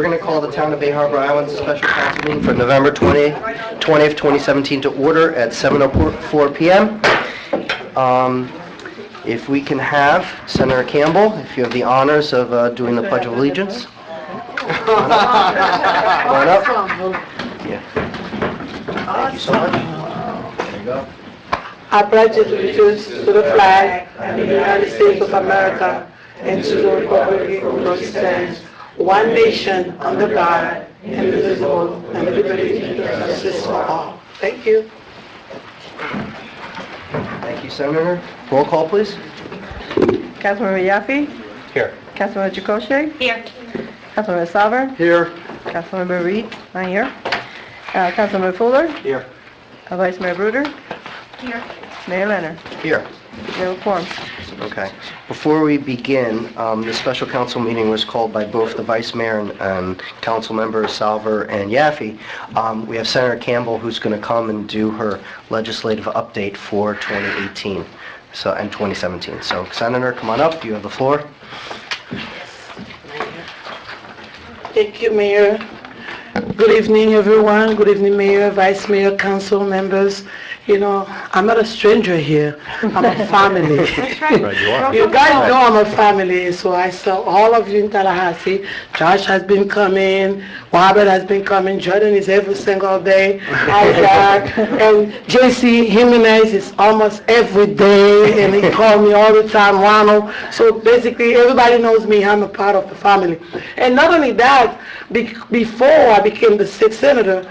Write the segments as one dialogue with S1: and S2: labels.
S1: we're going to call the Town of Bay Harbor Islands special council meeting for November 20th, 2017 to order at 7:04 p.m. If we can have Senator Campbell, if you have the honors of doing the Pledge of Allegiance. Come on up. Yeah. Thank you so much. There you go.
S2: I pledge allegiance to the flag of the United States of America and to the republic for which it stands, one nation under God, indivisible, and liberty and justice for all. Thank you.
S1: Thank you, Senator. Roll call, please.
S3: Councilmember Yaffe?
S1: Here.
S3: Councilmember Chakoshay?
S4: Here.
S3: Councilmember Salver?
S1: Here.
S3: Councilmember Reed? Not here. Councilmember Fuller?
S1: Here.
S3: Vice Mayor Bruder?
S4: Here.
S3: Mayor Leonard?
S1: Here.
S3: We have a quorum.
S1: Okay. Before we begin, the special council meeting was called by both the Vice Mayor and Council Members Salver and Yaffe. We have Senator Campbell who's going to come and do her legislative update for 2018 and 2017. So, Senator, come on up. You have the floor.
S2: Thank you, Mayor. Good evening, everyone. Good evening, Mayor, Vice Mayor, Council members. You know, I'm not a stranger here. I'm a family.
S4: That's right.
S1: Right, you are.
S2: You guys know I'm a family, so I saw all of you in Tallahassee. Josh has been coming, Robert has been coming, Jordan is every single day, Isaac, and JC Jimenez is almost every day, and he calls me all the time, Ronald. So basically, everybody knows me. I'm a part of the family. And not only that, before I became the sixth senator,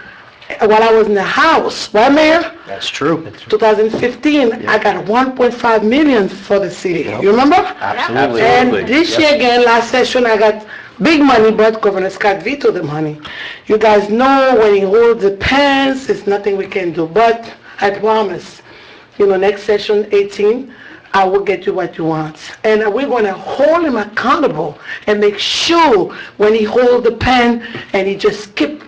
S2: while I was in the House, right, Mayor?
S1: That's true.
S2: 2015, I got 1.5 million for the city.
S1: Yep.
S2: You remember?
S1: Absolutely.
S2: And this year again, last session, I got big money, but Governor Scott vetoed the money. You guys know when he holds the pens, there's nothing we can do. But I promise, next session, 18, I will get you what you want. And we're going to hold him accountable and make sure when he holds the pen and he just skip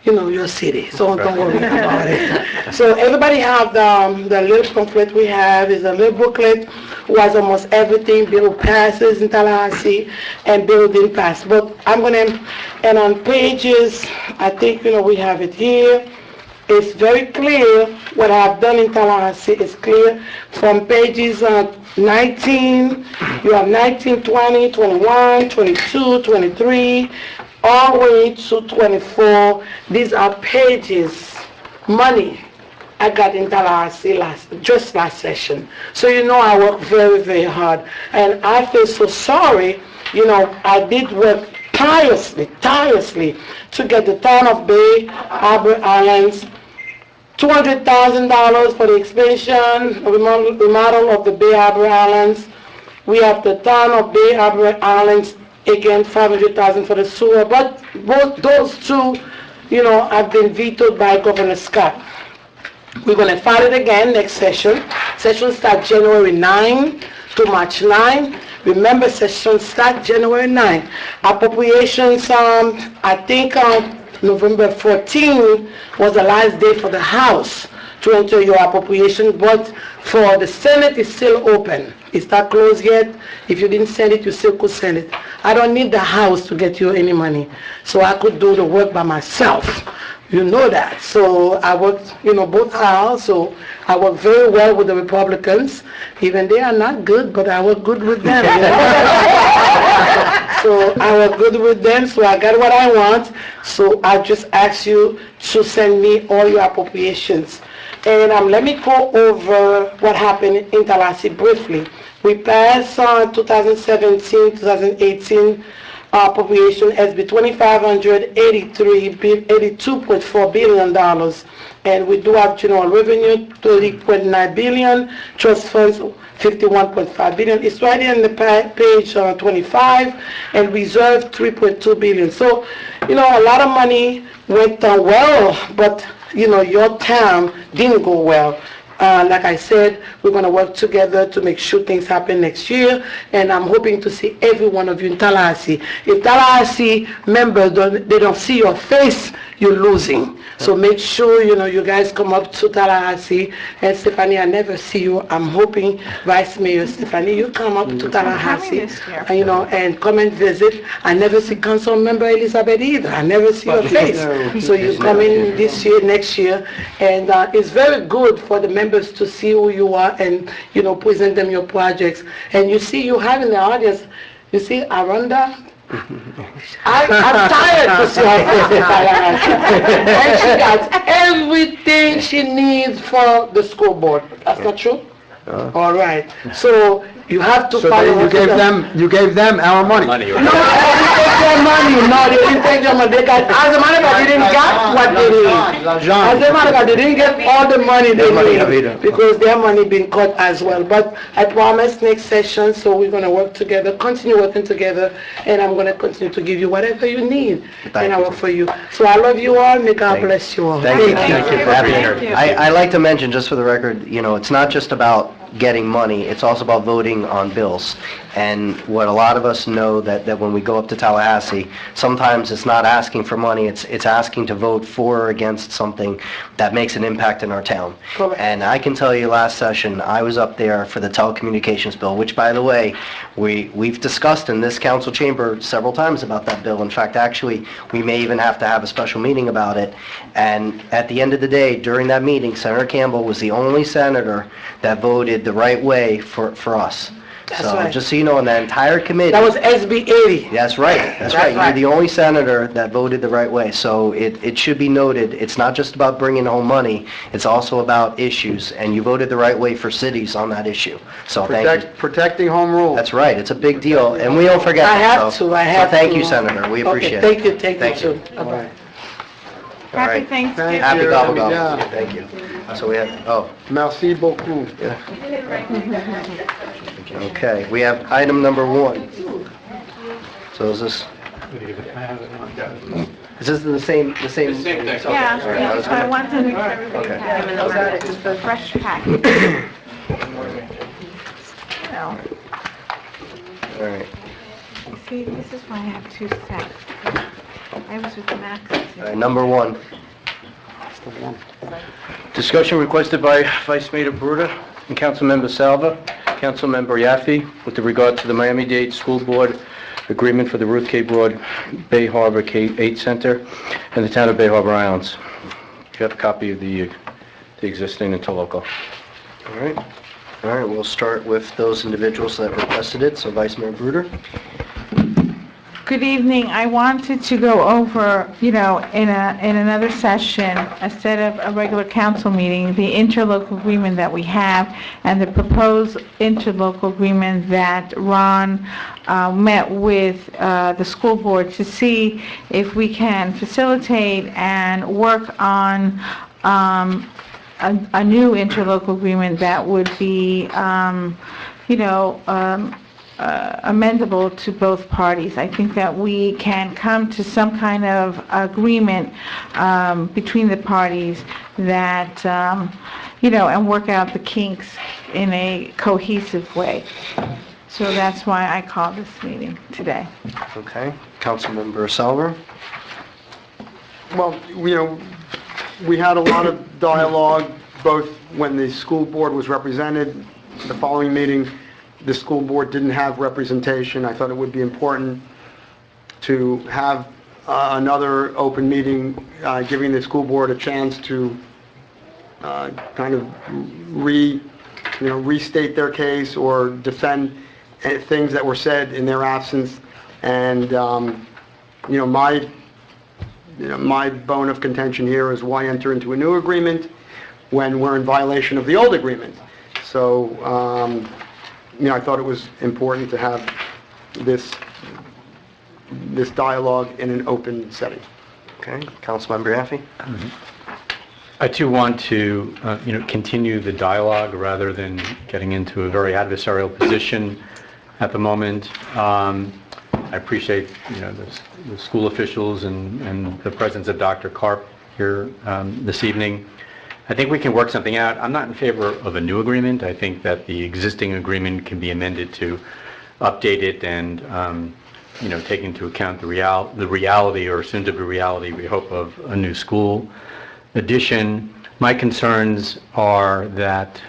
S2: your city. So don't worry about it. So everybody have the little pamphlet we have is a little booklet who has almost everything. Bill passes in Tallahassee and Bill didn't pass. But I'm going to, and on pages, I think, we have it here. It's very clear what I've done in Tallahassee is clear. From pages 19, you have 19, 20, 21, 22, 23, all the way to 24. These are pages, money I got in Tallahassee just last session. So I work very, very hard. And I feel so sorry, I did work tirelessly to get the town of Bay Harbor Islands $200,000 for the expansion, remodel of the Bay Harbor Islands. We have the town of Bay Harbor Islands, again, $500,000 for the sewer. But both those two, have been vetoed by Governor Scott. We're going to file it again next session. Session starts January 9 to March 9. Remember, session starts January 9. Appropriations, I think, November 14 was the last day for the House to enter your appropriation, but for the Senate, it's still open. It's not closed yet. If you didn't send it, you still could send it. I don't need the House to get you any money, so I could do the work by myself. You know that. So I worked, both houses, so I work very well with the Republicans. Even they are not good, but I work good with them. So I work good with them, so I got what I want. So I just ask you to send me all your appropriations. And let me go over what happened in Tallahassee briefly. We passed 2017-2018 appropriation SB 2582.4 billion dollars, and we do have general revenue 30.9 billion, trust funds 51.5 billion. It's right in the page 25, and reserve 3.2 billion. So, a lot of money went well, but your town didn't go well. Like I said, we're going to work together to make sure things happen next year, and I'm hoping to see every one of you in Tallahassee. If Tallahassee members, they don't see your face, you're losing. So make sure, you guys come up to Tallahassee. And Stephanie, I never see you. I'm hoping Vice Mayor Stephanie, you come up to Tallahassee,
S3: this year.
S2: and come and visit. I never see Council Member Elizabeth either. I never see her face. So you come in this year, next year, and it's very good for the members to see who you are and, present them your projects. And you see, you have in the audience, you see Aranda? I'm tired to see her face in Tallahassee. And she got everything she needs for the school board. That's not true? All right. So you have to
S4: So
S2: follow
S4: then you gave them our money.
S2: No, they didn't take their money. No, they didn't take their money. They got, as a matter of fact, they didn't get what they need. As a matter of fact, they didn't get all the money they need because their money been cut as well. But I promise next session, so we're going to work together, continue working together, and I'm going to continue to give you whatever you need, and I work for you. So I love you all. May God bless you all.
S1: Thank you. I like to mention, just for the record, it's not just about getting money, it's also about voting on bills. And what a lot of us know that when we go up to Tallahassee, sometimes it's not asking for money, it's asking to vote for or against something that makes an impact in our town.
S2: Correct.
S1: And I can tell you last session, I was up there for the telecommunications bill, which, by the way, we've discussed in this council chamber several times about that bill. In fact, actually, we may even have to have a special meeting about it. And at the end of the day, during that meeting, Senator Campbell was the only senator that voted the right way for us.
S2: That's
S1: So
S2: right.
S1: just so you know, in that entire committee.
S2: That was SB 80.
S1: That's right, that's right. You're the only senator that voted the right way. So it should be noted, it's not just about bringing home money, it's also about issues. And you voted the right way for cities on that issue. So thank you.
S4: Protecting home rule.
S1: That's right, it's a big deal, and we don't forget
S2: I
S1: that.
S2: have
S1: so-
S2: to, I have to.
S1: So thank you, Senator, we appreciate
S2: Okay,
S1: it.
S2: thank you too.
S4: All right.
S1: All right.
S3: Thanksgiving.
S1: Happy gobble gobble.
S4: Yeah.
S1: Thank you. So we have,
S4: Merci beaucoup.
S1: okay, we have item number 1. So is this the same? The same thing.
S3: Yeah,
S1: All right, I was
S3: I
S1: gonna-
S3: want to make sure everybody
S1: Okay.
S3: has the fresh pack. Well,
S1: All right.
S3: see, this is why I have 2 sets. I was with Max.
S1: All right, number 1.
S5: Discussion requested by Vice Mayor Bruder and Councilmember Salva, Councilmember Yaffe, with regard to the Miami-Dade School Board Agreement for the Ruth K. Broad Bay Harbor K-8 Center and the Town of Bay Harbor Islands. You have a copy of the existing interlocal.
S1: All right. All right, we'll start with those individuals that requested it. So Vice Mayor Bruder.
S3: Good evening. I wanted to go over, in another session, instead of a regular council meeting, the interlocal agreement that we have and the proposed interlocal agreement that Ron met with the school board to see if we can facilitate and work on a new interlocal agreement that would be, amendable to both parties. I think that we can come to some kind of agreement between the parties that, and work out the kinks in a cohesive way. So that's why I called this meeting today.
S1: Okay. Councilmember Salver.
S4: Well, we had a lot of dialogue, both when the school board was represented. The following meeting, the school board didn't have representation. I thought it would be important to have another open meeting, giving the school board a chance to kind of restate their case or defend things that were said in their absence. And my bone of contention here is why enter into a new agreement when we're in violation of the old agreement. So, I thought it was important to have this dialogue in an open setting.
S1: Okay. Councilmember Yaffe.
S6: I too want to, continue the dialogue rather than getting into a very adversarial position at the moment. I appreciate, the school officials and the presence of Dr. Karp here this evening. I think we can work something out. I'm not in favor of a new agreement. I think that the existing agreement can be amended to update it and take into account the reality or soon-to-be reality, we hope, of a new school addition. My concerns are that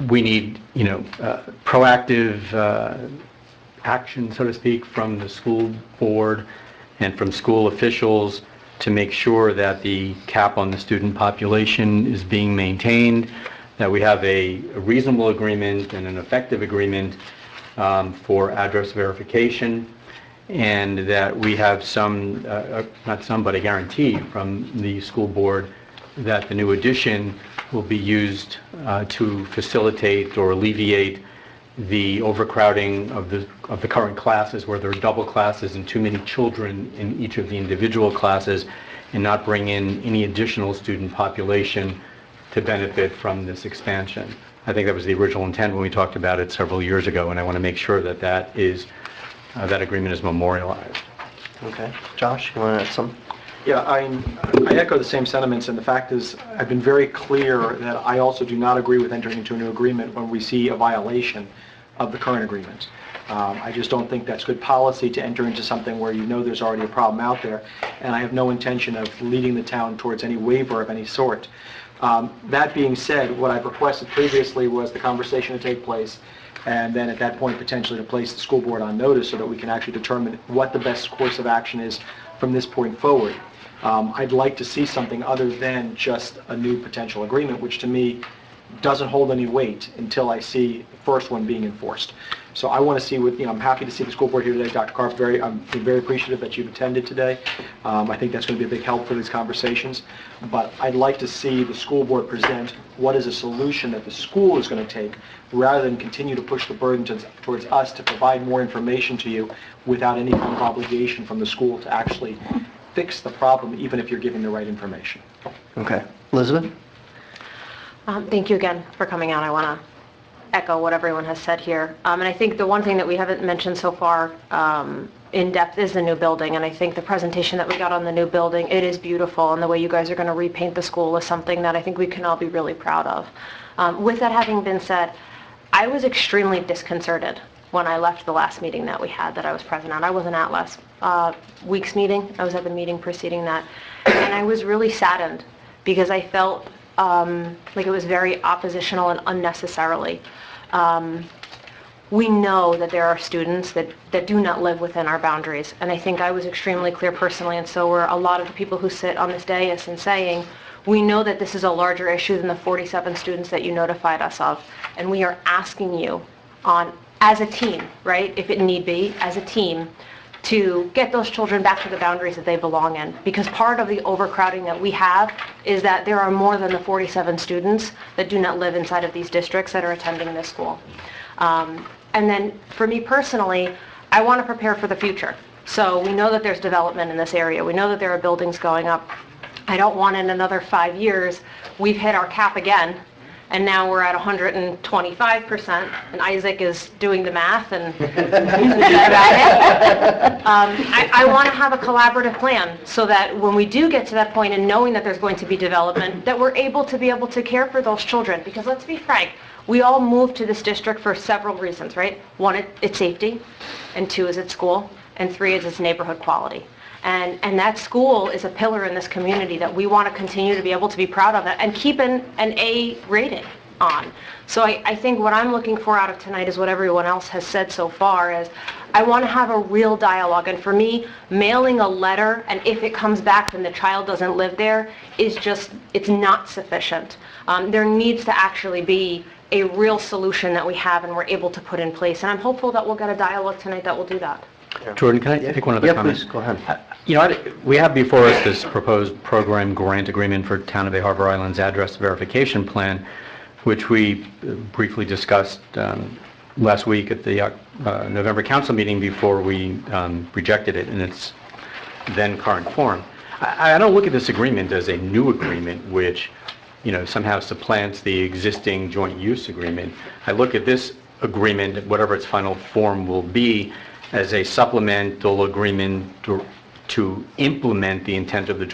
S6: we need, proactive action, so to speak, from the school board and from school officials to make sure that the cap on the student population is being maintained, that we have a reasonable agreement and an effective agreement for address verification, and that we have not some, but a guarantee from the school board that the new addition will be used to facilitate or alleviate the overcrowding of the current classes, where there are double classes and too many children in each of the individual classes, and not bring in any additional student population to benefit from this expansion. I think that was the original intent when we talked about it several years ago, and I want to make sure that that agreement is memorialized.
S1: Okay. Josh, you want to add something?
S7: Yeah, I echo the same sentiments, and the fact is, I've been very clear that I also do not agree with entering into a new agreement when we see a violation of the current agreement. I just don't think that's good policy to enter into something where you know there's already a problem out there, and I have no intention of leading the town towards any waiver of any sort. That being said, what I've requested previously was the conversation to take place, and then at that point potentially to place the school board on notice so that we can actually determine what the best course of action is from this point forward. I'd like to see something other than just a new potential agreement, which to me doesn't hold any weight until I see the first one being enforced. So I want to see what, I'm happy to see the school board here today. Dr. Karp, I'm very appreciative that you've attended today. I think that's going to be a big help for these conversations. But I'd like to see the school board present what is a solution that the school is going to take, rather than continue to push the burden towards us to provide more information to you without any kind of obligation from the school to actually fix the problem, even if you're giving the right information.
S1: Okay. Elizabeth?
S8: Thank you again for coming out. I want to echo what everyone has said here. And I think the one thing that we haven't mentioned so far in depth is the new building. And I think the presentation that we got on the new building, it is beautiful. And the way you guys are going to repaint the school is something that I think we can all be really proud of. With that having been said, I was extremely disconcerted when I left the last meeting that we had that I was present at. I wasn't at last week's meeting. I was at the meeting preceding that. And I was really saddened because I felt like it was very oppositional and unnecessarily. We know that there are students that do not live within our boundaries, and I think I was extremely clear personally, and so were a lot of the people who sit on this dais, in saying, we know that this is a larger issue than the 47 students that you notified us of, and we are asking you as a team, right, if it need be, as a team, to get those children back to the boundaries that they belong in. Because part of the overcrowding that we have is that there are more than the 47 students that do not live inside of these districts that are attending this school. And then for me personally, I want to prepare for the future. So we know that there's development in this area. We know that there are buildings going up. I don't want in another 5 years, we've hit our cap again, and now we're at 125%, and Isaac is doing the math, and I want to have a collaborative plan so that when we do get to that point and knowing that there's going to be development, that we're able to care for those children. Because let's be frank, we all moved to this district for several reasons, right? One, it's safety, and two is its school, and three is its neighborhood quality. And that school is a pillar in this community that we want to continue to be able to be proud of and keep an A rating on. So I think what I'm looking for out of tonight is what everyone else has said so far, is I want to have a real dialogue. And for me, mailing a letter, and if it comes back and the child doesn't live there, is just, it's not sufficient. There needs to actually be a real solution that we have and we're able to put in place. And I'm hopeful that we'll get a dialogue tonight that will do that.
S6: Jordan, can I take one other comment?
S1: Yeah, please, go ahead.
S6: We have before us this proposed program grant agreement for Town of Bay Harbor Island's address verification plan, which we briefly discussed last week at the November council meeting before we rejected it in its then current form. I don't look at this agreement as a new agreement which, somehow supplants the existing joint use agreement. I look at this agreement, whatever its final form will be, as a supplemental agreement to implement the intent of the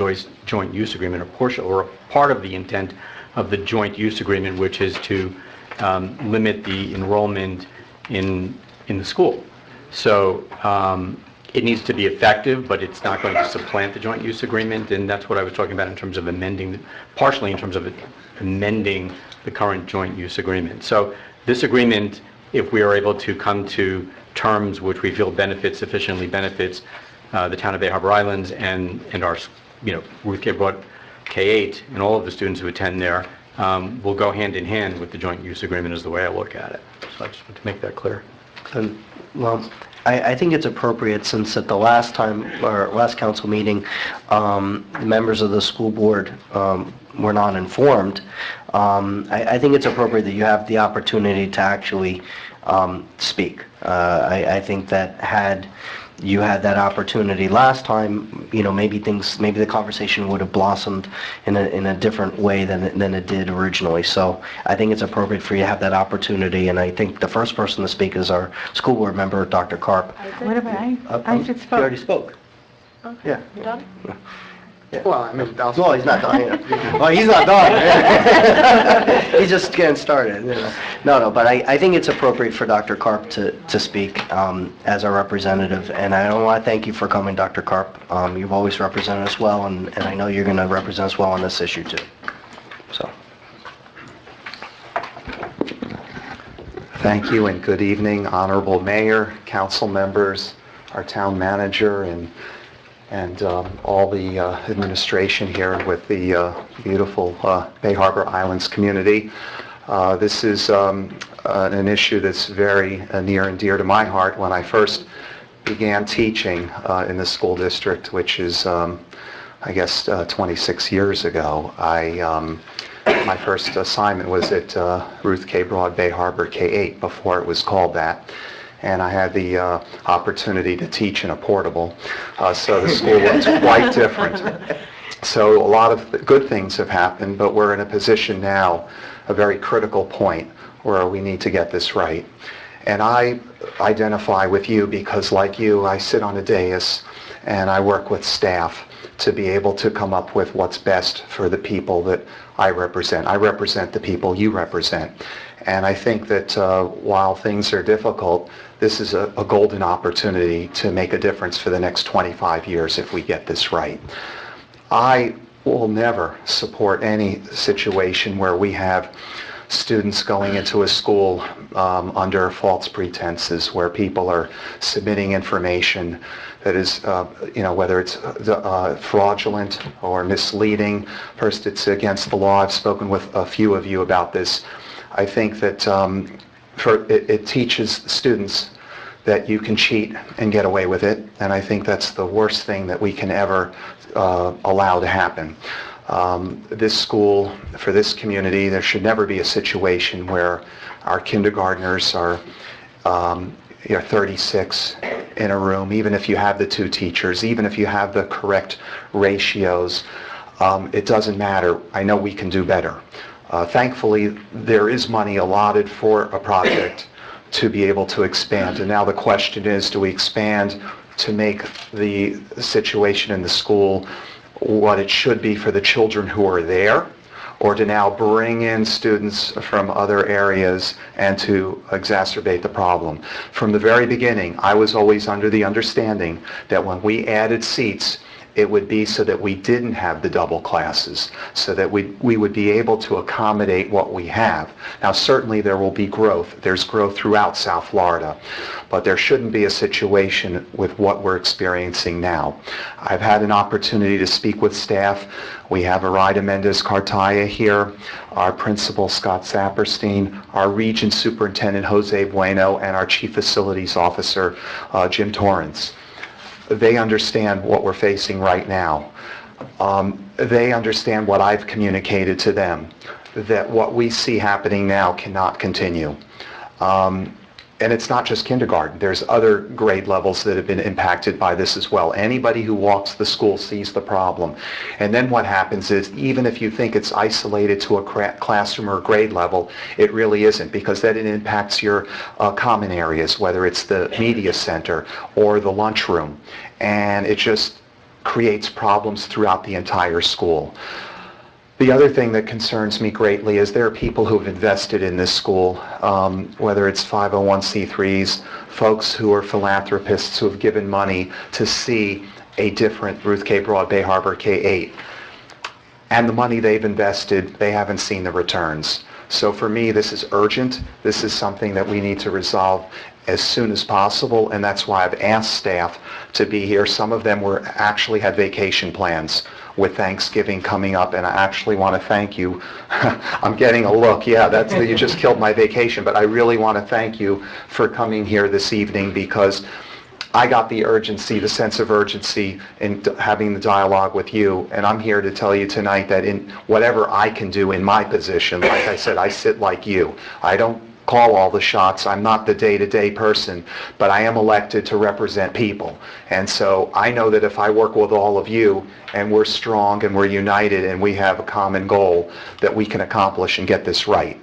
S6: joint use agreement, or a part of the intent of the joint use agreement, which is to limit the enrollment in the school. So it needs to be effective, but it's not going to supplant the joint use agreement, and that's what I was talking about in terms of amending, partially in terms of amending the current joint use agreement. So this agreement, if we are able to come to terms which we feel sufficiently benefits the town of Bay Harbor Islands and our, Ruth K. Broad K-8 and all of the students who attend there, will go hand in hand with the joint use agreement is the way I look at it. So I just want to make that clear.
S1: Well, I think it's appropriate, since at the last council meeting, members of the school board were not informed. I think it's appropriate that you have the opportunity to actually speak. I think that had you had that opportunity last time, maybe the conversation would have blossomed in a different way than it did originally. So I think it's appropriate for you to have that opportunity, and I think the first person to speak is our school board member, Dr. Karp.
S3: What about I just
S1: He
S3: spoke.
S1: already spoke. Yeah.
S8: You done?
S4: Well, I mean,
S1: Well, he's not done. Well, he's not done. He's just getting started. No, but I think it's appropriate for Dr. Karp to speak as our representative, and I want to thank you for coming, Dr. Karp. You've always represented us well, and I know you're going to represent us well on this issue too. So.
S9: Thank you and good evening, Honorable Mayor, council members, our town manager, and all the administration here with the beautiful Bay Harbor Islands community. This is an issue that's very near and dear to my heart. When I first began teaching in the school district, which is, I guess, 26 years ago, my first assignment was at Ruth K. Broad Bay Harbor K-8 before it was called that. And I had the opportunity to teach in a portable, so the school looked quite different. So a lot of good things have happened, but we're in a position now, a very critical point, where we need to get this right. And I identify with you because, like you, I sit on a dais and I work with staff to be able to come up with what's best for the people that I represent. I represent the people you represent. And I think that while things are difficult, this is a golden opportunity to make a difference for the next 25 years if we get this right. I will never support any situation where we have students going into a school under false pretenses, where people are submitting information that is, whether it's fraudulent or misleading. First, it's against the law. I've spoken with a few of you about this. I think that it teaches students that you can cheat and get away with it, and I think that's the worst thing that we can ever allow to happen. This school, for this community, there should never be a situation where our kindergartners are 36 in a room, even if you have the two teachers, even if you have the correct ratios. It doesn't matter. I know we can do better. Thankfully, there is money allotted for a project to be able to expand. And now the question is, do we expand to make the situation in the school what it should be for the children who are there, or to now bring in students from other areas and to exacerbate the problem? From the very beginning, I was always under the understanding that when we added seats, it would be so that we didn't have the double classes, so that we would be able to accommodate what we have. Now, certainly there will be growth. There's growth throughout South Florida, but there shouldn't be a situation with what we're experiencing now. I've had an opportunity to speak with staff. We have Araida Mendez-Cartaya here, our principal Scott Saperstein, our region superintendent Jose Bueno, and our chief facilities officer Jim Torrance. They understand what we're facing right now. They understand what I've communicated to them, that what we see happening now cannot continue. And it's not just kindergarten. There's other grade levels that have been impacted by this as well. Anybody who walks the school sees the problem. And then what happens is, even if you think it's isolated to a classroom or grade level, it really isn't, because then it impacts your common areas, whether it's the media center or the lunchroom. And it just creates problems throughout the entire school. The other thing that concerns me greatly is there are people who have invested in this school, whether it's 501c3s, folks who are philanthropists who have given money to see a different Ruth K. Broad Bay Harbor K-8. And the money they've invested, they haven't seen the returns. So for me, this is urgent. This is something that we need to resolve as soon as possible, and that's why I've asked staff to be here. Some of them actually had vacation plans with Thanksgiving coming up, and I actually want to thank you. I'm getting a look. Yeah, you just killed my vacation, but I really want to thank you for coming here this evening, because I got the urgency, the sense of urgency in having the dialogue with you, and I'm here to tell you tonight that in whatever I can do in my position, like I said, I sit like you. I don't call all the shots. I'm not the day-to-day person, but I am elected to represent people. And so I know that if I work with all of you and we're strong and we're united and we have a common goal, that we can accomplish and get this right.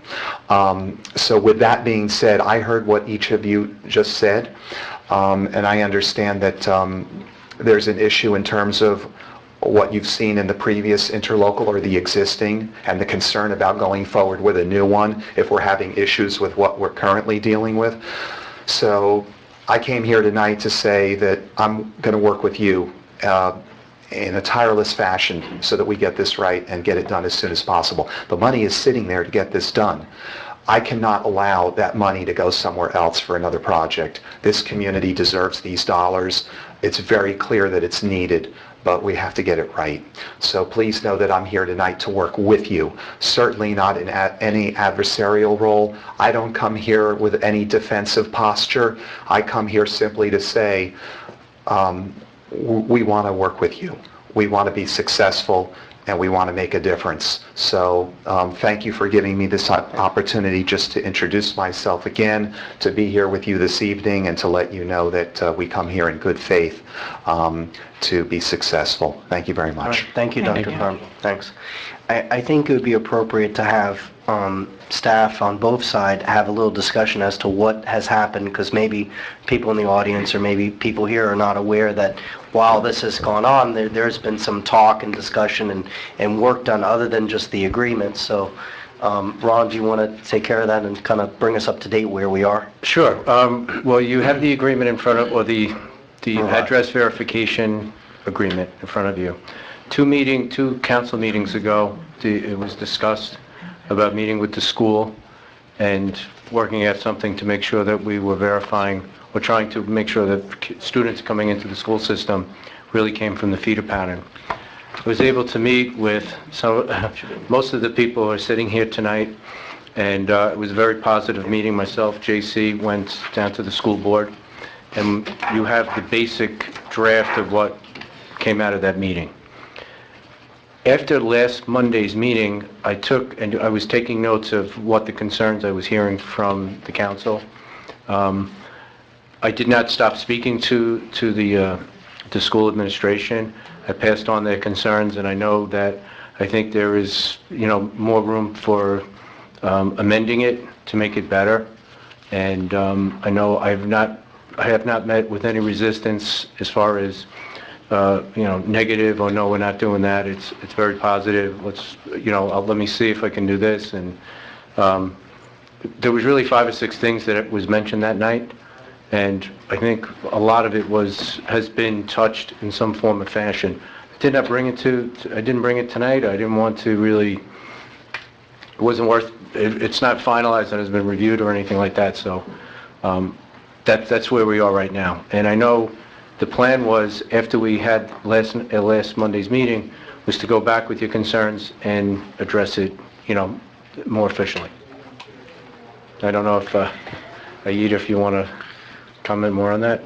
S9: So with that being said, I heard what each of you just said, and I understand that there's an issue in terms of what you've seen in the previous interlocal or the existing, and the concern about going forward with a new one if we're having issues with what we're currently dealing with. So I came here tonight to say that I'm going to work with you in a tireless fashion so that we get this right and get it done as soon as possible. The money is sitting there to get this done. I cannot allow that money to go somewhere else for another project. This community deserves these dollars. It's very clear that it's needed, but we have to get it right. So please know that I'm here tonight to work with you, certainly not in any adversarial role. I don't come here with any defensive posture. I come here simply to say, we want to work with you. We want to be successful, and we want to make a difference. So thank you for giving me this opportunity just to introduce myself again, to be here with you this evening, and to let you know that we come here in good faith to be successful. Thank you very much.
S1: All right. Thank you, Dr. Carm. Thanks. I think it would be appropriate to have staff on both sides have a little discussion as to what has happened, because maybe people in the audience or maybe people here are not aware that while this has gone on, there's been some talk and discussion and work done other than just the agreement. So, Ron, do you want to take care of that and kind of bring us up to date where we are?
S5: Sure. Well, you have the agreement in front of, or the address verification agreement in front of you. Two council meetings ago, it was discussed about meeting with the school and working at something to make sure that we were verifying, or trying to make sure that students coming into the school system really came from the feeder pattern. I was able to meet with most of the people who are sitting here tonight, and it was a very positive meeting. Myself, JC, went down to the school board, and you have the basic draft of what came out of that meeting. After last Monday's meeting, I was taking notes of what the concerns I was hearing from the council. I did not stop speaking to the school administration. I passed on their concerns, and I know that I think there is, more room for amending it to make it better. And I know I have not met with any resistance as far as negative or no, we're not doing that. It's very positive. Let me see if I can do this. And there was really 5 or 6 things that was mentioned that night, and I think a lot of it has been touched in some form or fashion. I didn't bring it tonight. I didn't want to really. It wasn't worth. It's not finalized and has been reviewed or anything like that. So that's where we are right now. And I know the plan was, after we had last Monday's meeting, was to go back with your concerns and address it, more officially. I don't know if, Aida, if you want to comment more on that?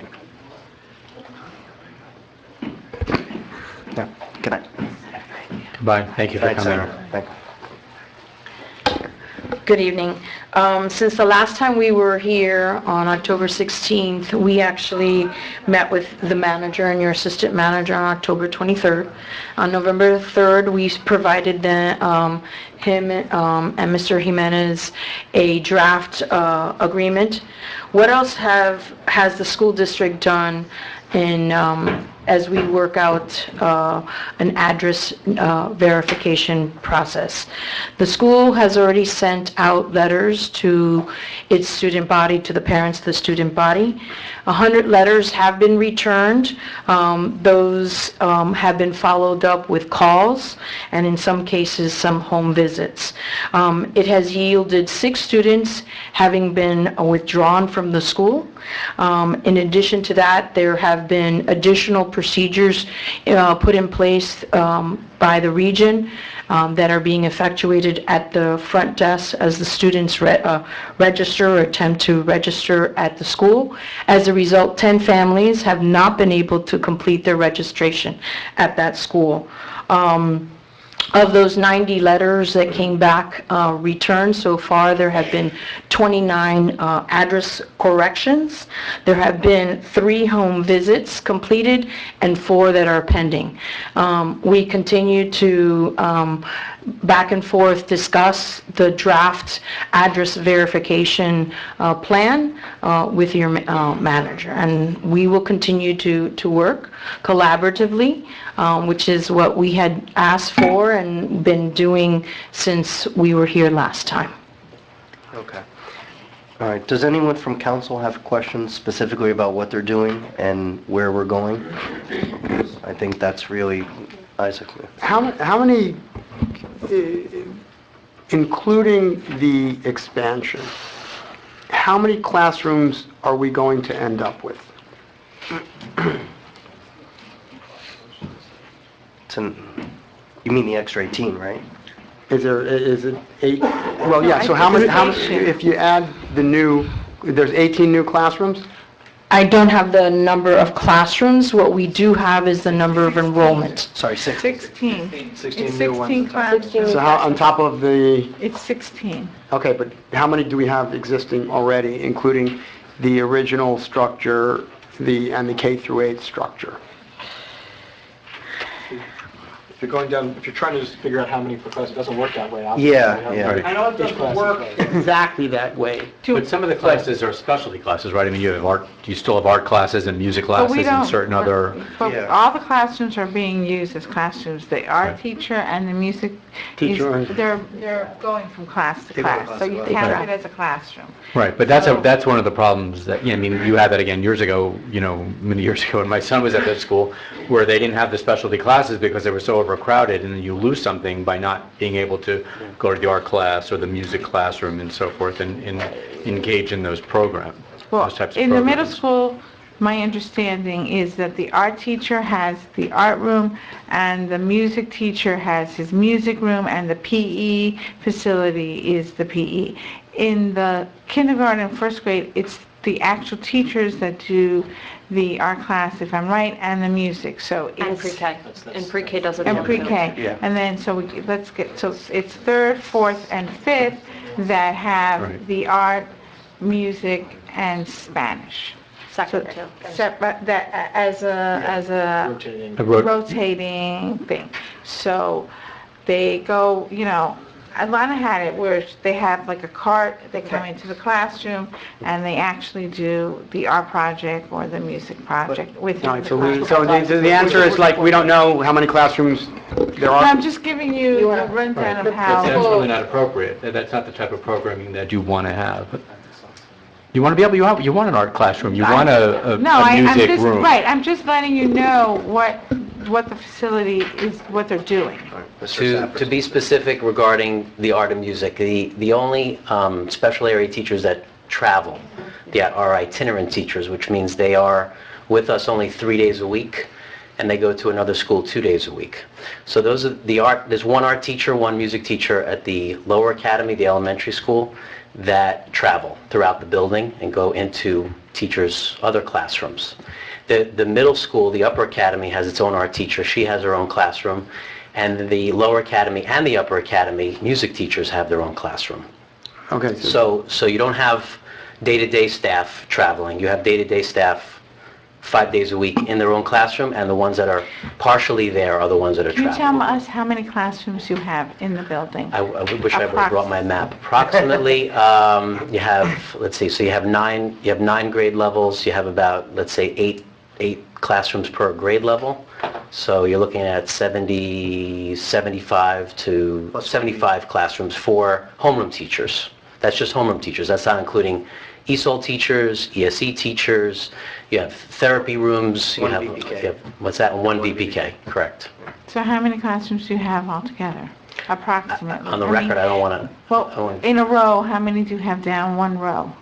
S1: No. Good night.
S6: Goodbye. Thank you for coming.
S1: Thank you.
S10: Good evening. Since the last time we were here on October 16th, we actually met with the manager and your assistant manager on October 23rd. On November 3rd, we provided him and Mr. Jimenez a draft agreement. What else has the school district done in as we work out an address verification process. The school has already sent out letters to its student body, to the parents of the student body. 100 letters have been returned. Those have been followed up with calls, and in some cases, some home visits. It has yielded 6 students having been withdrawn from the school. In addition to that, there have been additional procedures put in place by the region that are being effectuated at the front desk as the students register or attempt to register at the school. As a result, 10 families have not been able to complete their registration at that school. Of those 90 letters that came back returned so far, there have been 29 address corrections. There have been 3 home visits completed and 4 that are pending. We continue to back and forth discuss the draft address verification plan with your manager, and we will continue to work collaboratively, which is what we had asked for and been doing since we were here last time.
S1: Okay. All right. Does anyone from council have questions specifically about what they're doing and where we're going? I think that's really Isaac.
S4: How many, including the expansion, how many classrooms are we going to end up with?
S1: You mean the extra 18, right?
S4: Is it 8? Well, yeah, so how many, if you add the new, there's 18 new classrooms?
S10: I don't have the number of classrooms. What we do have is the number of enrollment.
S1: Sorry, 6.
S3: 16.
S7: 16
S3: It's
S7: new ones.
S3: 16 classrooms.
S4: So how, on top of the,
S3: It's 16.
S4: okay, but how many do we have existing already, including the original structure, and the K through 8 structure?
S7: If you're going down, if you're trying to just figure out how many per class, it doesn't work that way. Obviously.
S1: Yeah.
S4: I know it
S7: Each class
S4: doesn't
S7: is
S4: work
S7: right.
S4: exactly that way.
S6: But some of the classes are specialty classes, right? I mean, you have art, you still have art classes and music classes and certain other...
S3: But
S1: Yeah.
S3: all the classrooms are being used as classrooms. The art
S6: Right.
S3: teacher and the music,
S4: Teacher.
S3: they're going from class to
S1: They go from
S3: class.
S1: class
S3: So
S1: to
S3: you
S1: class.
S3: count
S6: Right.
S3: it as a classroom.
S6: Right, but that's one of the problems that, I mean, you had that again years ago, many years ago when my son was at that school, where they didn't have the specialty classes because they were so overcrowded, and then you lose something by not being able to go to the art class or the music classroom and so forth and engage in those programs,
S3: Well,
S6: those types of
S3: in the middle
S6: programs.
S3: school, my understanding is that the art teacher has the art room, and the music teacher has his music room, and the PE facility is the PE. In the kindergarten and first grade, it's the actual teachers that do the art class, if I'm right, and the music, so it's...
S8: And pre-K. And pre-K does it.
S3: And
S8: too.
S3: pre-K.
S1: Yeah.
S3: And then, so it's third, fourth, and fifth that have
S6: Right.
S3: the art, music, and Spanish.
S8: Second, too.
S3: Separate, that, as a
S7: Rotating.
S3: rotating thing. So they go, Atlanta had it where they have like a cart, they come into the classroom, and they actually do the art project or the music project within
S4: All right,
S3: the
S4: so
S3: classroom.
S4: the answer is like, we don't know how many classrooms there
S3: No, I'm
S4: are?
S3: just giving you the rundown of
S6: That's
S3: how...
S6: really not appropriate. That's not the type of programming that you want to have. You want to be able, you want an art classroom, you want a
S3: No, I'm
S6: music
S3: just,
S6: room.
S3: right, I'm just letting you know what the facility is, what they're doing.
S11: To be specific regarding the art and music, the only special area teachers that travel are itinerant teachers, which means they are with us only 3 days a week, and they go to another school 2 days a week. So those are there's one art teacher, one music teacher at the lower academy, the elementary school, that travel throughout the building and go into teachers' other classrooms. The middle school, the upper academy, has its own art teacher. She has her own classroom. And the lower academy and the upper academy, music teachers have their own classroom.
S4: Okay,
S11: So you don't have day-to-day staff traveling. You have day-to-day staff 5 days a week in their own classroom, and the ones that are partially there are the ones that are
S3: Can you
S11: traveling.
S3: tell us how many classrooms you have in the building?
S11: I wish I would have brought my map. Approximately, you have, let's see, so you have nine grade levels. You have about, let's say, eight classrooms per grade level. So you're looking at 75 to 75 classrooms for homeroom teachers. That's just homeroom teachers. That's not including ESOL teachers, ESE teachers. You have therapy rooms.
S1: One VPK.
S11: What's that? One VPK, correct.
S3: So how many classrooms do you have altogether, approximately?
S11: On the record, I don't want to...
S3: Well, in a row, how many do you have down one row?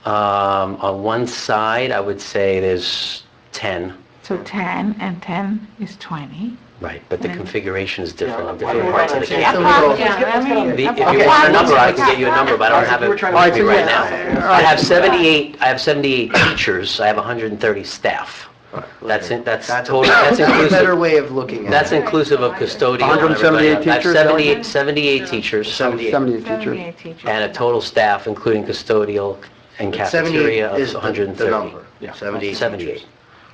S11: On one side, I would say there's 10.
S3: So 10, and 10 is 20.
S11: Right, but the
S3: And-
S11: configuration is different in
S4: Yeah,
S11: different
S4: we're
S11: parts of the
S4: trying to-
S11: campus.
S3: Yeah, I mean,
S11: If you want a number, I can get you a number, but I don't have it with me right now. I have 78 teachers, I have 130 staff. That's total, that's
S1: a better
S11: inclusive,
S1: way of looking at it.
S11: that's inclusive of custodial and
S4: 178
S11: everybody. I have
S4: teachers,
S11: 78 teachers
S4: 78 teachers.
S3: 78 teachers.
S11: and a total staff, including custodial and
S1: 78
S11: cafeteria, of
S1: is the
S11: 130.
S1: number. 78.
S11: 78,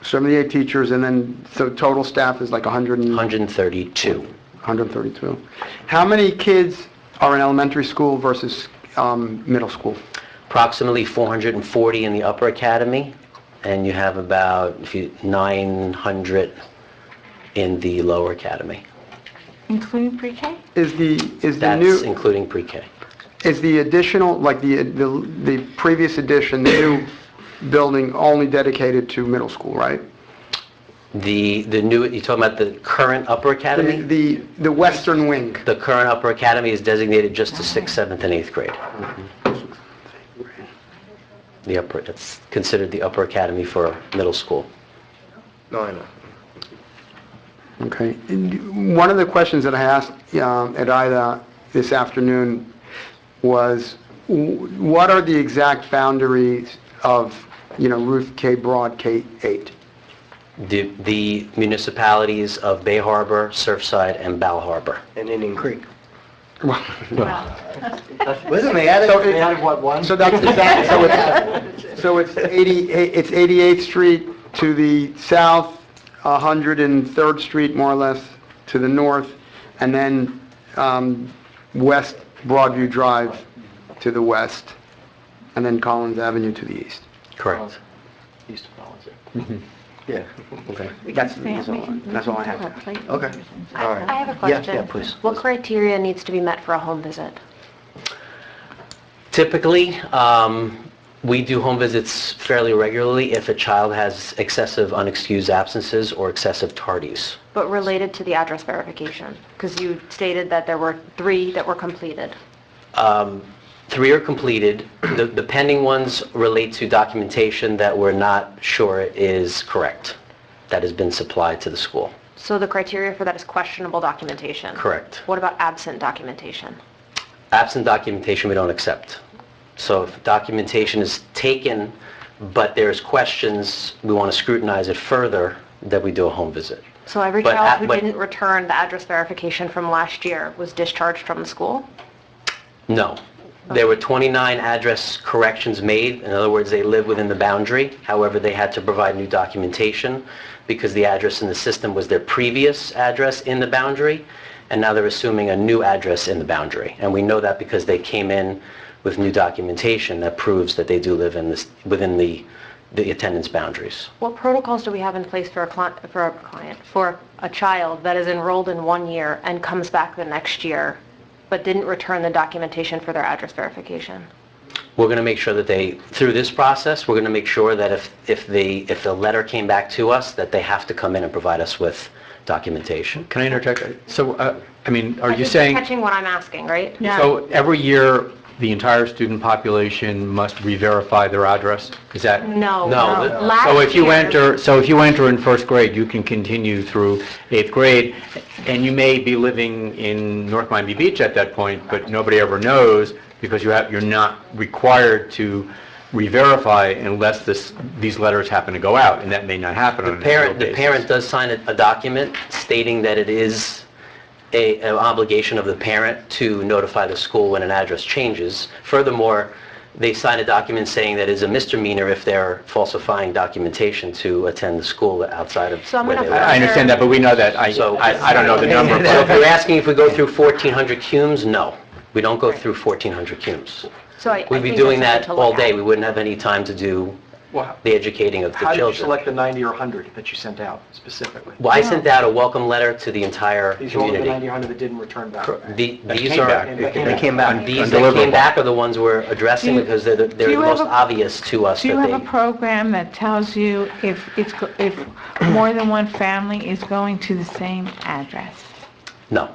S4: 78 teachers, and then, so total staff is like
S11: 132.
S4: 132. How many kids are in elementary school versus middle school?
S11: Approximately 440 in the upper academy, and you have about 900 in the lower academy.
S3: Including pre-K?
S4: Is the
S11: That's
S4: new,
S11: including pre-K.
S4: is the additional, like the previous addition, the new building only dedicated to middle school, right?
S11: The new, you talking about the current upper academy?
S4: The western wing.
S11: The current upper academy is designated just to 6th, 7th, and 8th grade. The upper, it's considered the upper academy for middle school.
S1: No, I know.
S4: Okay. And one of the questions that I asked at IDA this afternoon was, what are the exact boundaries of, Ruth K. Broad K-8?
S11: The municipalities of Bay Harbor, Surfside, and Bal Harbor.
S1: And Indian Creek.
S4: Well,
S1: Wasn't they added?
S4: So it-
S7: They added what, one?
S4: So it's 88th Street to the south, 103rd Street more or less to the north, and then West Broadview Drive to the west, and then Collins Avenue to the east.
S11: Correct.
S7: East of Collins,
S1: Yeah, okay.
S4: That's all I have.
S1: Okay. All right.
S8: I have a
S1: Yeah,
S8: question.
S1: yeah, please.
S8: What criteria needs to be met for a home visit?
S11: Typically, we do home visits fairly regularly if a child has excessive unexcused absences or excessive tardies.
S8: But related to the address verification, because you stated that there were 3 that were completed.
S11: 3 are completed. The pending ones relate to documentation that we're not sure is correct, that has been supplied to the school.
S8: So the criteria for that is questionable documentation?
S11: Correct.
S8: What about absent documentation?
S11: Absent documentation, we don't accept. So if documentation is taken, but there's questions, we want to scrutinize it further, that we do a home visit.
S8: So every
S11: But
S8: child who
S11: but-
S8: didn't return the address verification from last year was discharged from the school?
S11: No. There were 29 address corrections made. In other words, they live within the boundary. However, they had to provide new documentation because the address in the system was their previous address in the boundary, and now they're assuming a new address in the boundary. And we know that because they came in with new documentation that proves that they do live in this, within the attendance boundaries.
S8: What protocols do we have in place for a child that is enrolled in 1 year and comes back the next year, but didn't return the documentation for their address verification?
S11: We're going to make sure that through this process, we're going to make sure that if the letter came back to us, that they have to come in and provide us with documentation.
S6: Can I interject? So, are you
S8: You're
S6: saying,
S8: catching what I'm asking, right?
S3: Yeah.
S6: so every year, the entire student population must re-verify their address? Is that?
S8: No.
S11: No,
S8: Last
S6: So if you
S8: year-
S6: enter in first grade, you can continue through 8th grade, and you may be living in North Miami Beach at that point, but nobody ever knows because you're not required to re-verify unless these letters happen to go out, and that may not happen on an annual
S11: The
S6: basis.
S11: parent does sign a document stating that it is an obligation of the parent to notify the school when an address changes. Furthermore, they sign a document saying that it's a misdemeanor if they're falsifying documentation to attend the school outside of
S8: So I'm
S11: where
S8: gonna
S11: they
S8: put
S11: live.
S6: I understand that, but we know that. I don't know the number.
S11: So if
S6: but-
S11: you're asking if we go through 1,400 cumes, no. We don't go through 1,400 cumes.
S8: So I
S11: We'd be
S8: think
S11: doing
S8: that's
S11: that
S8: something to
S11: all
S8: look
S11: day.
S8: at.
S11: We wouldn't have any time to do
S7: Well,
S11: the educating of the
S7: how did you
S11: children.
S7: select the 90 or 100 that you sent out specifically?
S11: Well, I sent out a welcome letter to the entire
S7: These are all the 90
S11: community.
S7: or 100 that didn't return back.
S11: These
S6: came
S11: are,
S6: back.
S1: They came back.
S11: these that came back are the ones we're addressing
S3: Do you-
S11: because they're the
S3: you have
S11: most
S3: a-
S11: obvious to us
S3: Do you
S11: that
S3: have a
S11: they...
S3: program that tells you if more than one family is going to the same address?
S11: No.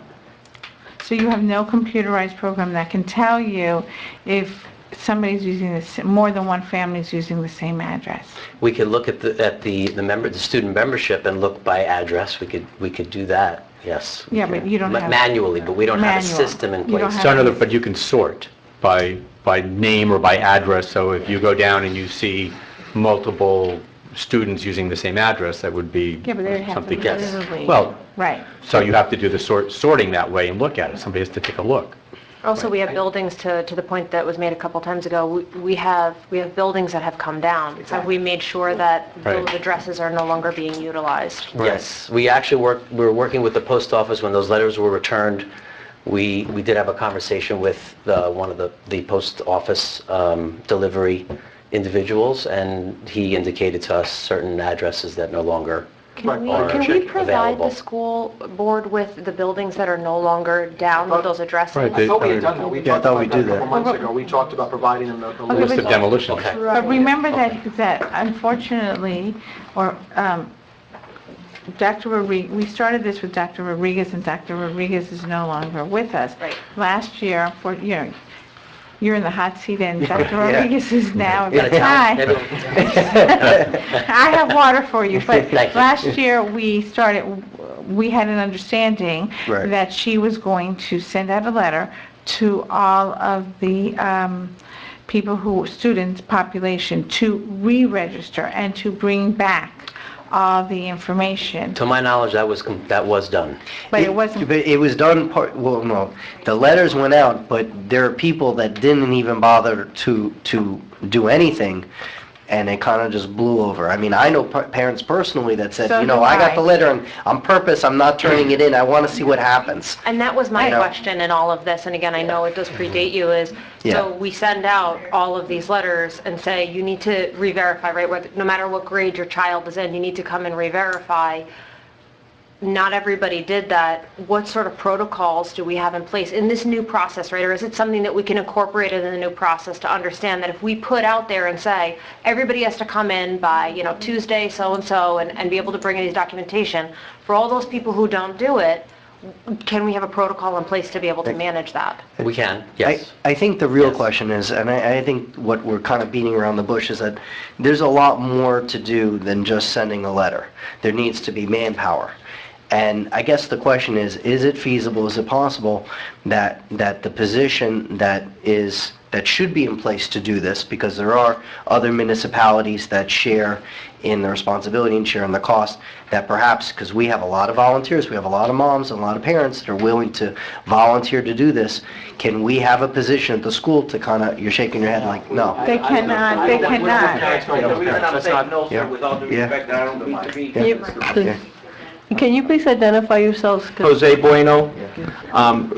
S3: So you have no computerized program that can tell you if somebody's using more than one family is using the same address?
S11: We could look at the student membership and look by address. We could do that, yes.
S3: Yeah, but you don't have...
S11: Manually, but we don't have a
S3: Manual.
S11: system in
S3: You don't
S11: place.
S3: have-
S6: So in other, but you can sort by name or by address, so if you go down and you see multiple students using the same address, that would be
S3: Yeah, but they have to
S6: something.
S3: literally...
S6: Well,
S3: Right.
S6: so you have to do the sorting that way and look at it. Somebody has to take a look.
S8: Also, we have buildings, to the point that was made a couple times ago, we have buildings that have come down. Have we made sure that
S6: Right.
S8: those addresses are no longer being utilized?
S11: Yes, we were working with the post office when those letters were returned. We did have a conversation with one of the post office delivery individuals, and he indicated to us certain addresses that no longer
S8: Can
S11: are
S8: we provide
S11: available.
S8: the school board with the buildings that are no longer down with those addresses?
S6: Right,
S7: I thought we had done that. We
S1: Yeah, I
S7: talked
S1: thought
S7: about
S1: we
S7: that
S1: do
S7: a couple
S1: that.
S7: months ago. We talked about providing them the
S3: Okay,
S6: List
S7: list.
S6: of demolitions.
S11: Okay.
S3: But remember that unfortunately, Dr. Rodriguez, we started this with Dr. Rodriguez, and Dr. Rodriguez is no longer with us.
S8: Right.
S3: Last year, you're in the hot seat, and Dr.
S1: Yeah.
S3: Rodriguez is now
S11: Got a towel?
S3: retired.
S11: Everyone-
S3: I have water for you, but
S11: Thank you.
S3: last year, we had an understanding
S1: Right.
S3: that she was going to send out a letter to all of the students, population, to re-register and to bring back all the information.
S11: To my knowledge, that was done.
S3: But it wasn't,
S1: But it was done well, no, the letters went out, but there are people that didn't even bother to do anything, and it kind of just blew over. I mean, I know parents personally that said,
S3: So
S1: you know,
S3: do
S1: I got
S3: I.
S1: the letter, and on purpose, I'm not turning it in, I want to see what happens.
S8: And that was my
S1: I know.
S8: question in all of this, and again, I know it does predate you, is,
S1: Yeah.
S8: so we send out all of these letters and say, you need to re-verify, right? No matter what grade your child is in, you need to come and re-verify. Not everybody did that. What sort of protocols do we have in place in this new process, right? Or is it something that we can incorporate in the new process to understand that if we put out there and say, everybody has to come in by, Tuesday, so-and-so, and be able to bring in these documentation, for all those people who don't do it, can we have a protocol in place to be able to manage that?
S11: We can, yes.
S1: I think the real
S11: Yes.
S1: question is, and I think what we're kind of beating around the bush is that there's a lot more to do than just sending a letter. There needs to be manpower. And I guess the question is it feasible, is it possible that the position that should be in place to do this, because there are other municipalities that share in the responsibility and share in the cost, that perhaps, because we have a lot of volunteers, we have a lot of moms and a lot of parents that are willing to volunteer to do this, can we have a position at the school to kind of, you're shaking your head like, no.
S3: they cannot.
S7: The reason I'm saying no,
S1: Yeah. Yeah.
S12: Can you please identify yourselves? 'Cause
S13: Jose Bueno,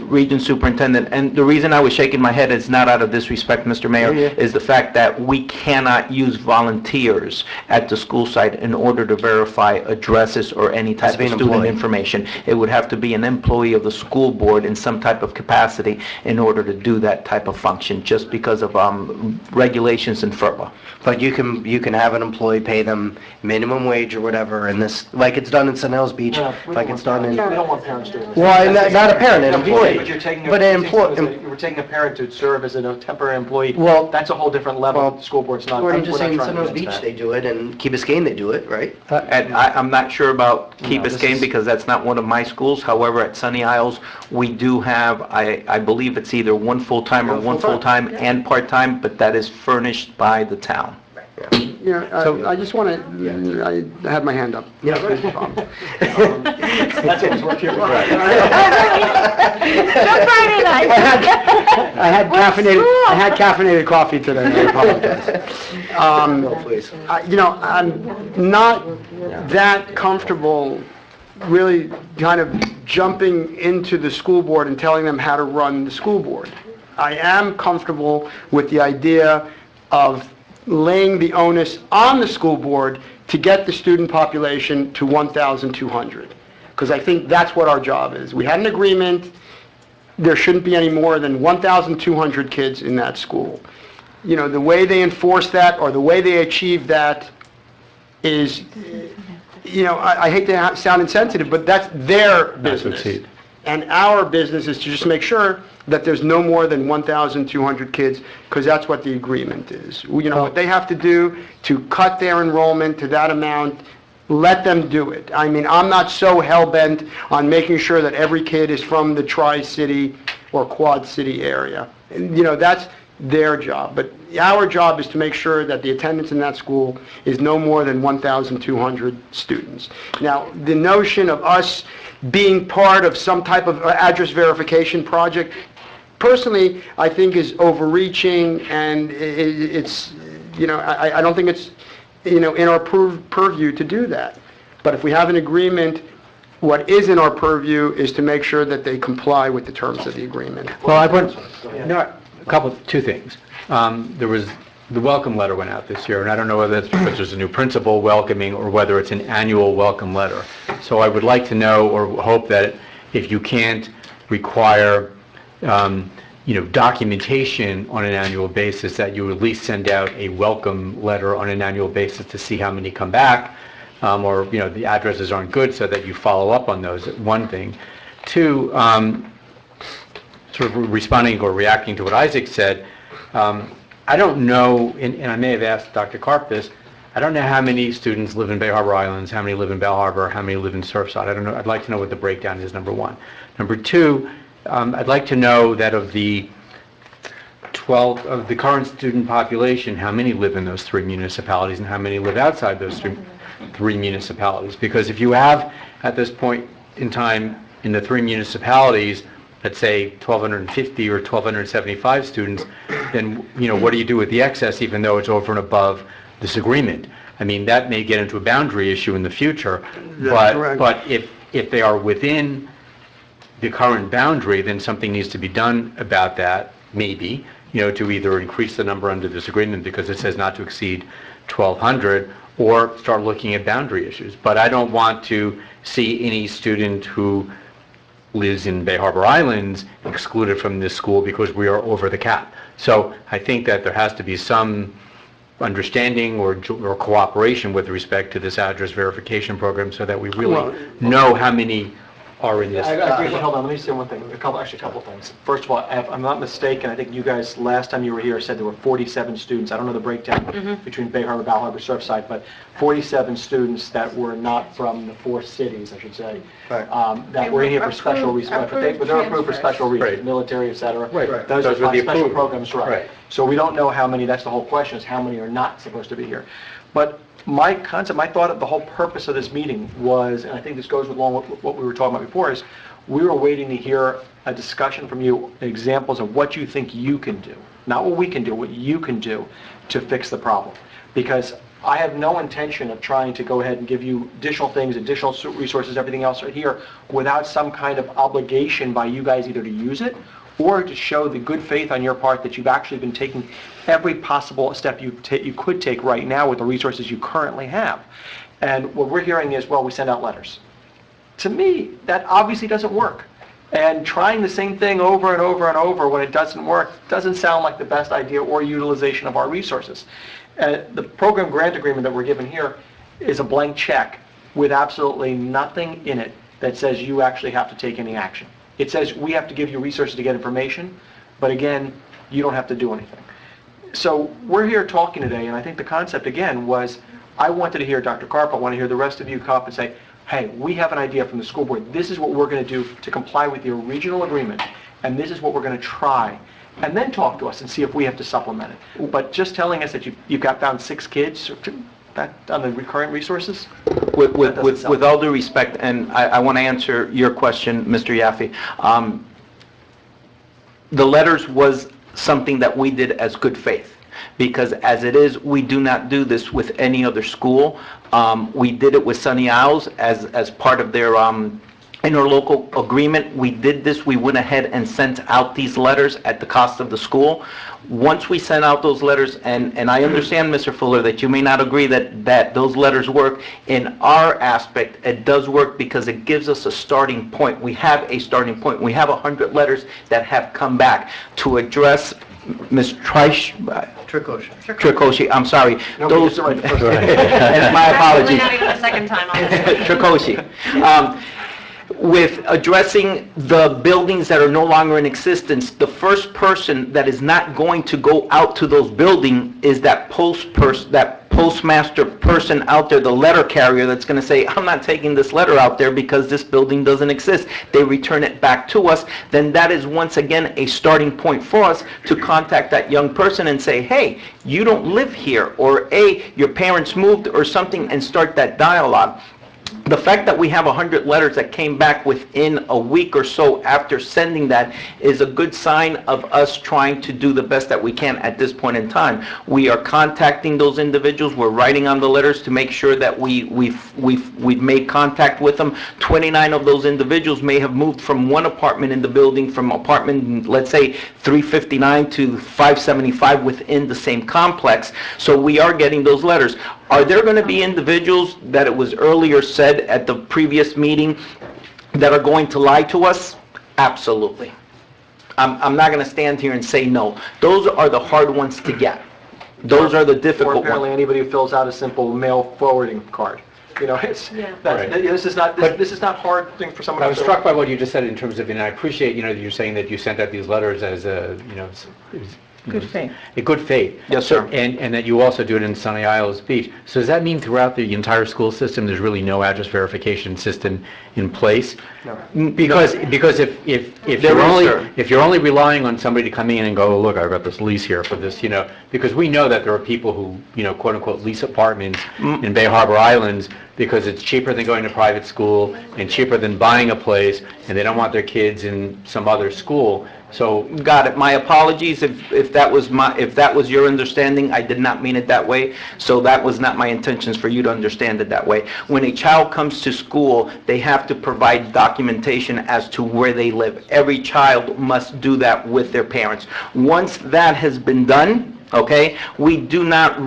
S13: Region Superintendent, and the reason I was shaking my head is not out of disrespect, Mr. Mayor,
S1: Yeah.
S13: is the fact that we cannot use volunteers at the school site in order to verify addresses or any type of
S1: being
S13: student
S1: employed.
S13: information. It would have to be an employee of the school board in some type of capacity in order to do that type of function, just because of regulations in FERPA.
S1: But you can have an employee, pay them minimum wage or whatever, and this, like it's done in St. Helens Beach, like it's done in...
S7: We don't want parents doing this.
S1: Well, not a parent, an employee.
S7: But you're taking
S1: But an employee...
S7: you're taking a parent to serve as a temporary employee.
S1: Well-
S7: That's a whole different level.
S1: Well,
S7: The school board's not.
S1: I'm just
S7: we're not
S1: saying, in
S7: trying
S1: St.
S7: to
S1: Helens
S7: get into
S1: Beach,
S7: that.
S1: they do it, and Key Biscayne, they do it, right?
S13: And I'm not sure about Key
S1: this
S13: Biscayne
S1: is-
S13: because that's not one of my schools. However, at Sunny Isles, we do have, I believe it's either one full-time or one full-time and part-time, but that is furnished by the town.
S4: I just want to, I had my hand up.
S1: Yeah.
S7: That's what was working.
S4: I had caffeinated coffee today, I apologize.
S1: Please.
S4: I'm not that comfortable really kind of jumping into the school board and telling them how to run the school board. I am comfortable with the idea of laying the onus on the school board to get the student population to 1,200. Because I think that's what our job is. We had an agreement, there shouldn't be any more than 1,200 kids in that school. You know, the way they enforce that or the way they achieve that is, you know, I hate to sound insensitive, but that's their business. And our business is to just make sure that there's no more than 1,200 kids, because that's what the agreement is. You know, what they have to do to cut their enrollment to that amount, let them do it. I mean, I'm not so hell-bent on making sure that every kid is from the Tri-City or Quad City area. And, you know, that's their job. But our job is to make sure that the attendance in that school is no more than 1,200 students. Now, the notion of us being part of some type of address verification project, personally, I think is overreaching, and it's, you know, I don't think it's, you know, in our purview to do that. But if we have an agreement, what is in our purview is to make sure that they comply with the terms of the agreement.
S6: Well, I want, two things. There was, the welcome letter went out this year, and I don't know whether that's because there's a new principal welcoming or whether it's an annual welcome letter. So I would like to know or hope that if you can't require, you know, documentation on an annual basis, that you at least send out a welcome letter on an annual basis to see how many come back, or, you know, the addresses aren't good, so that you follow up on those, one thing. Two, sort of responding or reacting to what Isaac said, I don't know, and I may have asked Dr. Karp this, I don't know how many students live in Bay Harbor Islands, how many live in Bell Harbor, how many live in Surfside. I don't know. I'd like to know what the breakdown is, number one. Number two, I'd like to know that of the current student population, how many live in those three municipalities and how many live outside those three municipalities. Because if you have, at this point in time, in the three municipalities, let's say 1,250 or 1,275 students, then, you know, what do you do with the excess, even though it's over and above this agreement? I mean, that may get into a boundary issue in the future, but if they are within the current boundary, then something needs to be done about that, maybe, you know, to either increase the number under this agreement because it says not to exceed 1,200, or start looking at boundary issues. But I don't want to see any student who lives in Bay Harbor Islands excluded from this school because we are over the cap. So I think that there has to be some understanding or cooperation with respect to this address verification program so that we really know how many are in this.
S7: Hold on, let me say one thing, a couple of things. First of all, if I'm not mistaken, I think you guys, last time you were here, said there were 47 students. I don't know the breakdown between Bay Harbor, Bell Harbor, Surfside, but 47 students that were not from the four cities, I should say, that were in here for special reasons. But they're approved for special reasons, military, et cetera.
S6: Right.
S7: Those are special programs, right. So we don't know how many, that's the whole question, is how many are not supposed to be here. But my concept, my thought of the whole purpose of this meeting was, and I think this goes along with what we were talking about before, is we were waiting to hear a discussion from you, examples of what you think you can do. Not what we can do, what you can do to fix the problem. Because I have no intention of trying to go ahead and give you additional things, additional resources, everything else right here, without some kind of obligation by you guys either to use it or to show the good faith on your part that you've actually been taking every possible step you could take right now with the resources you currently have. And what we're hearing is, well, we send out letters. To me, that obviously doesn't work. And trying the same thing over and over and over when it doesn't work doesn't sound like the best idea or utilization of our resources. The program grant agreement that we're given here is a blank check with absolutely nothing in it that says you actually have to take any action. It says we have to give you resources to get information, but again, you don't have to do anything. So we're here talking today, and I think the concept again was, I wanted to hear Dr. Karp, I want to hear the rest of you come up and say, hey, we have an idea from the school board. This is what we're going to do to comply with the original agreement, and this is what we're going to try. And then talk to us and see if we have to supplement it. But just telling us that you've got down 6 kids that on the recurrent resources?
S13: With all due respect, and I want to answer your question, Mr. Yaffe. The letters was something that we did as good faith, because as it is, we do not do this with any other school. We did it with Sunny Isles as part of their interlocal agreement, we did this, we went ahead and sent out these letters at the cost of the school. Once we sent out those letters, and I understand, Mr. Fuller, that you may not agree that those letters work. In our aspect, it does work because it gives us a starting point. We have a starting point. We have 100 letters that have come back to address Ms. Trikoshi, I'm sorry. Those, and my apologies.
S8: Not even the second time, honestly.
S13: Trikoshi. With addressing the buildings that are no longer in existence, the first person that is not going to go out to those buildings is that postmaster person out there, the letter carrier that's going to say, I'm not taking this letter out there because this building doesn't exist. They return it back to us. Then that is once again a starting point for us to contact that young person and say, hey, you don't live here, or A, your parents moved or something, and start that dialogue. The fact that we have 100 letters that came back within a week or so after sending that is a good sign of us trying to do the best that we can at this point in time. We are contacting those individuals. We're writing on the letters to make sure that we've made contact with them. 29 of those individuals may have moved from one apartment in the building, from apartment, let's say, 359 to 575 within the same complex. So we are getting those letters. Are there going to be individuals that it was earlier said at the previous meeting that are going to lie to us? Absolutely. I'm not going to stand here and say no. Those are the hard ones to get. Those are the
S7: Or
S13: difficult
S7: apparently
S13: ones.
S7: anybody who fills out a simple mail forwarding card. You know, this is not hard thing for someone
S6: I
S7: to
S6: was
S7: fill
S6: struck by what you just said in terms of, and I appreciate, that you're saying that you sent out these letters as a,
S3: Good faith.
S6: a good faith.
S13: Yes, sir.
S6: And that you also do it in Sunny Isles Beach. So does that mean throughout the entire school system, there's really no address verification system in place?
S7: No.
S6: Because if
S13: There is,
S6: if you're only relying on somebody to come in and go, oh, look, I've got this lease here for this, because we know that there are people who, quote unquote, lease apartments in Bay Harbor Islands because it's cheaper than going to private school and cheaper than buying a place, and they don't want their kids in some other school. So,
S13: Got it. My apologies if that was your understanding. I did not mean it that way. So that was not my intentions for you to understand it that way. When a child comes to school, they have to provide documentation as to where they live. Every child must do that with their parents. Once that has been done, okay, we do not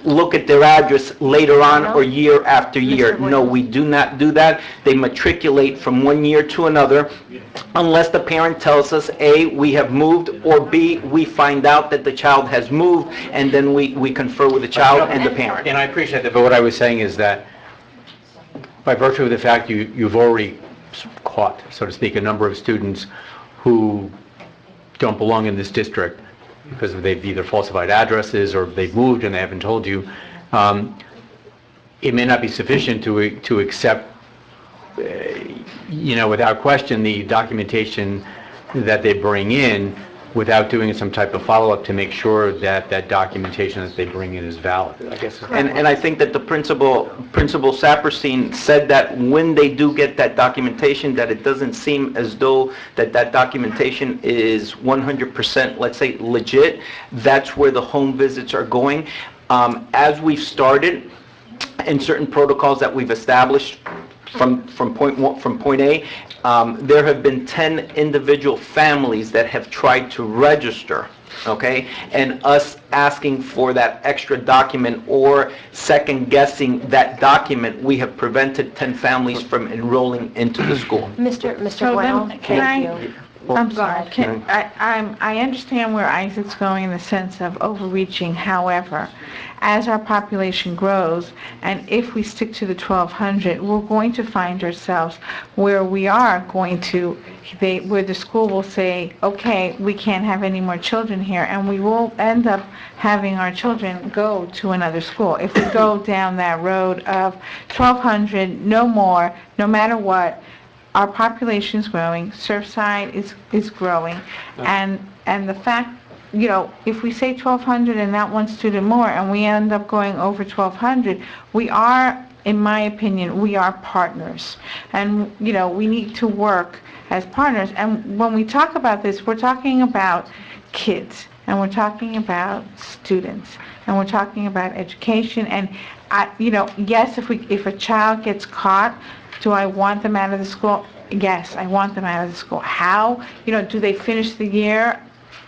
S13: look at their address later on or year after year. No, we do not do that. They matriculate from one year to another unless the parent tells us, A, we have moved, or B, we find out that the child has moved, and then we confer with the child and the parent.
S6: and I appreciate that, but what I was saying is that by virtue of the fact you've already caught, so to speak, a number of students who don't belong in this district, because they've either falsified addresses or they've moved and they haven't told you, it may not be sufficient to accept, without question, the documentation that they bring in without doing some type of follow-up to make sure that that documentation that they bring in is valid, I guess.
S13: And I think that the Principal Saperstein said that when they do get that documentation, that it doesn't seem as though that documentation is 100%, let's say, legit. That's where the home visits are going. As we've started, in certain protocols that we've established from point A, there have been 10 individual families that have tried to register, okay? And us asking for that extra document or second guessing that document, we have prevented 10 families from enrolling into the school.
S8: Mr.
S3: So
S8: Bueno,
S3: then, can
S8: thank
S3: I,
S8: you.
S3: I'm sorry, I understand where Isaac's going in the sense of overreaching. However, as our population grows, and if we stick to the 1,200, we're going to find ourselves where we are going to, where the school will say, okay, we can't have any more children here, and we will end up having our children go to another school. If we go down that road of 1,200, no more, no matter what, our population is growing, Surfside is growing, and the fact, if we say 1,200 and not one student more, and we end up going over 1,200, we are, in my opinion, we are partners, and we need to work as partners. And when we talk about this, we're talking about kids, and we're talking about students, and we're talking about education. And yes, if a child gets caught, Do I want them out of the school? Yes, I want them out of the school. How? Do they finish the year?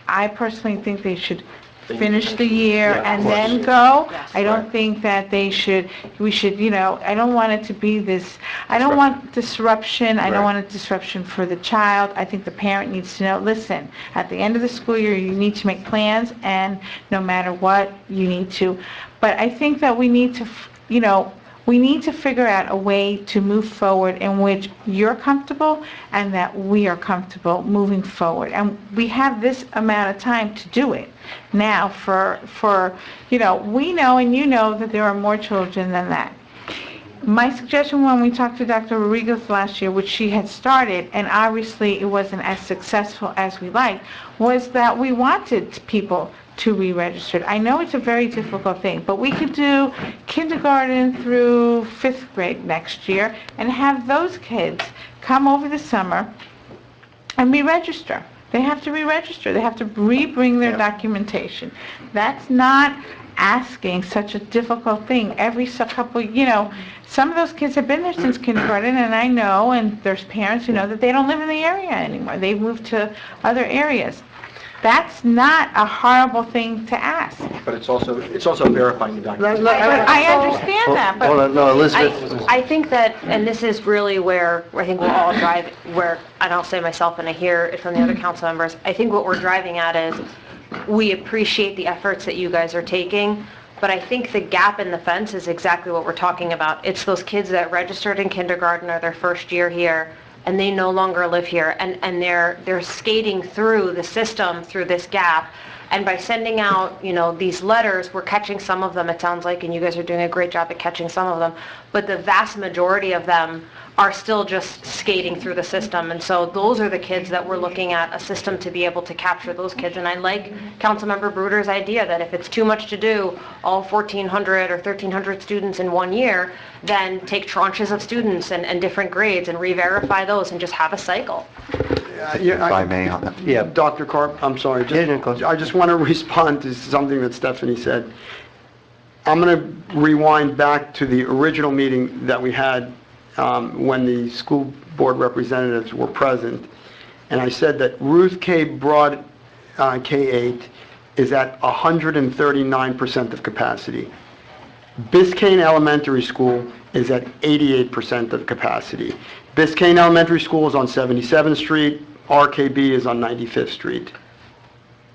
S3: I personally think they should finish the year and then go. I don't think that we should, I don't want it to be this, I don't want disruption, I don't want a disruption for the child. I think the parent needs to know, listen, at the end of the school year, you need to make plans, and no matter what, you need to. But I think that we need to, we need to figure out a way to move forward in which you're comfortable and that we are comfortable moving forward. And we have this amount of time to do it. Now we know and you know that there are more children than that. My suggestion when we talked to Dr. Rodriguez last year, which she had started, and obviously it wasn't as successful as we liked, was that we wanted people to re-register. I know it's a very difficult thing, but we could do kindergarten through 5th grade next year and have those kids come over the summer and re-register. They have to re-register. They have to re-bring their documentation. That's not asking such a difficult thing. Every couple, some of those kids have been there since kindergarten, and I know, and there's parents who know that they don't live in the area anymore. They've moved to other areas. That's not a horrible thing to ask.
S7: But it's also verifying the document.
S3: I understand that, but...
S1: Hold on, no, Elizabeth.
S8: I think that, and this is really where I think we'll all drive, and I'll say myself, and I hear it from the other council members, I think what we're driving at is we appreciate the efforts that you guys are taking, but I think the gap in the fence is exactly what we're talking about. It's those kids that registered in kindergarten or their first year here, and they no longer live here, and they're skating through the system through this gap. And by sending out, these letters, we're catching some of them, it sounds like, and you guys are doing a great job at catching some of them, but the vast majority of them are still just skating through the system. And so those are the kids that we're looking at, a system to be able to capture those kids. And I like Councilmember Bruder's idea that if it's too much to do, all 1,400 or 1,300 students in 1 year, then take tranches of students and different grades and re-verify those and just have a cycle.
S9: If I may on that.
S1: Yeah.
S4: Dr. Carp, I'm sorry. I just want to respond to something that Stephanie said. I'm going to rewind back to the original meeting that we had when the school board representatives were present. And I said that Ruth K. Broad K-8 is at 139% of capacity. Biscayne Elementary School is at 88% of capacity. Biscayne Elementary School is on 77th Street. RKB is on 95th Street.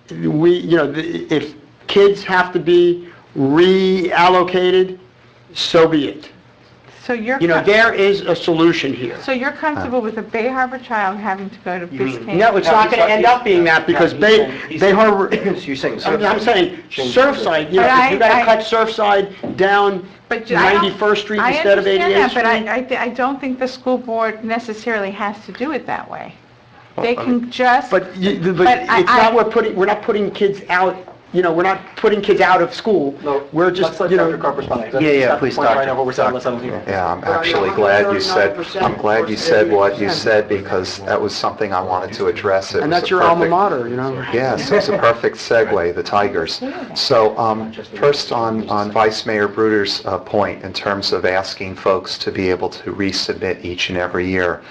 S4: If kids have to be reallocated, so be it.
S3: So you're...
S4: there is a solution here.
S3: So you're comfortable with a Bay Harbor child having to go to Biscayne?
S4: No, it's not going to end up being that because Bay Harbor...
S1: You're saying
S4: I'm saying Surfside, if you got to cut Surfside down 91st Street instead of 88th Street.
S3: I understand that, but I don't think the school board necessarily has to do it that way. They can just...
S4: But it's not, we're not putting kids out, we're not putting kids out of school.
S7: No,
S4: we're just,
S7: let's let Dr. Carp respond.
S1: Please, Doctor.
S7: Right now, what we're saying, let's let him hear.
S9: Yeah, I'm actually glad you said what you said because that was something I wanted to address.
S4: And that's your alma mater,
S9: Yes, it's a perfect segue, the Tigers. So first on Vice Mayor Bruder's point in terms of asking folks to be able to resubmit each and every year.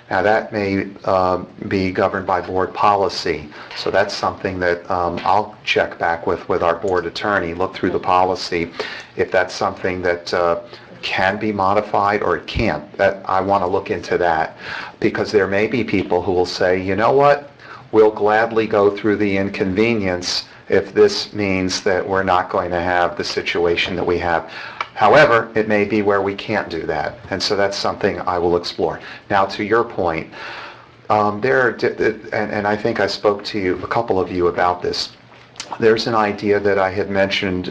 S9: Now that may be governed by board policy, so that's something that I'll check back with our board attorney, look through the policy, if that's something that can be modified or it can't. That I want to look into that because there may be people who will say, you know what, we'll gladly go through the inconvenience if this means that we're not going to have the situation that we have. However, it may be where we can't do that, and so that's something I will explore. Now, to your point, and I think I spoke to you, a couple of you about this. There's an idea that I had mentioned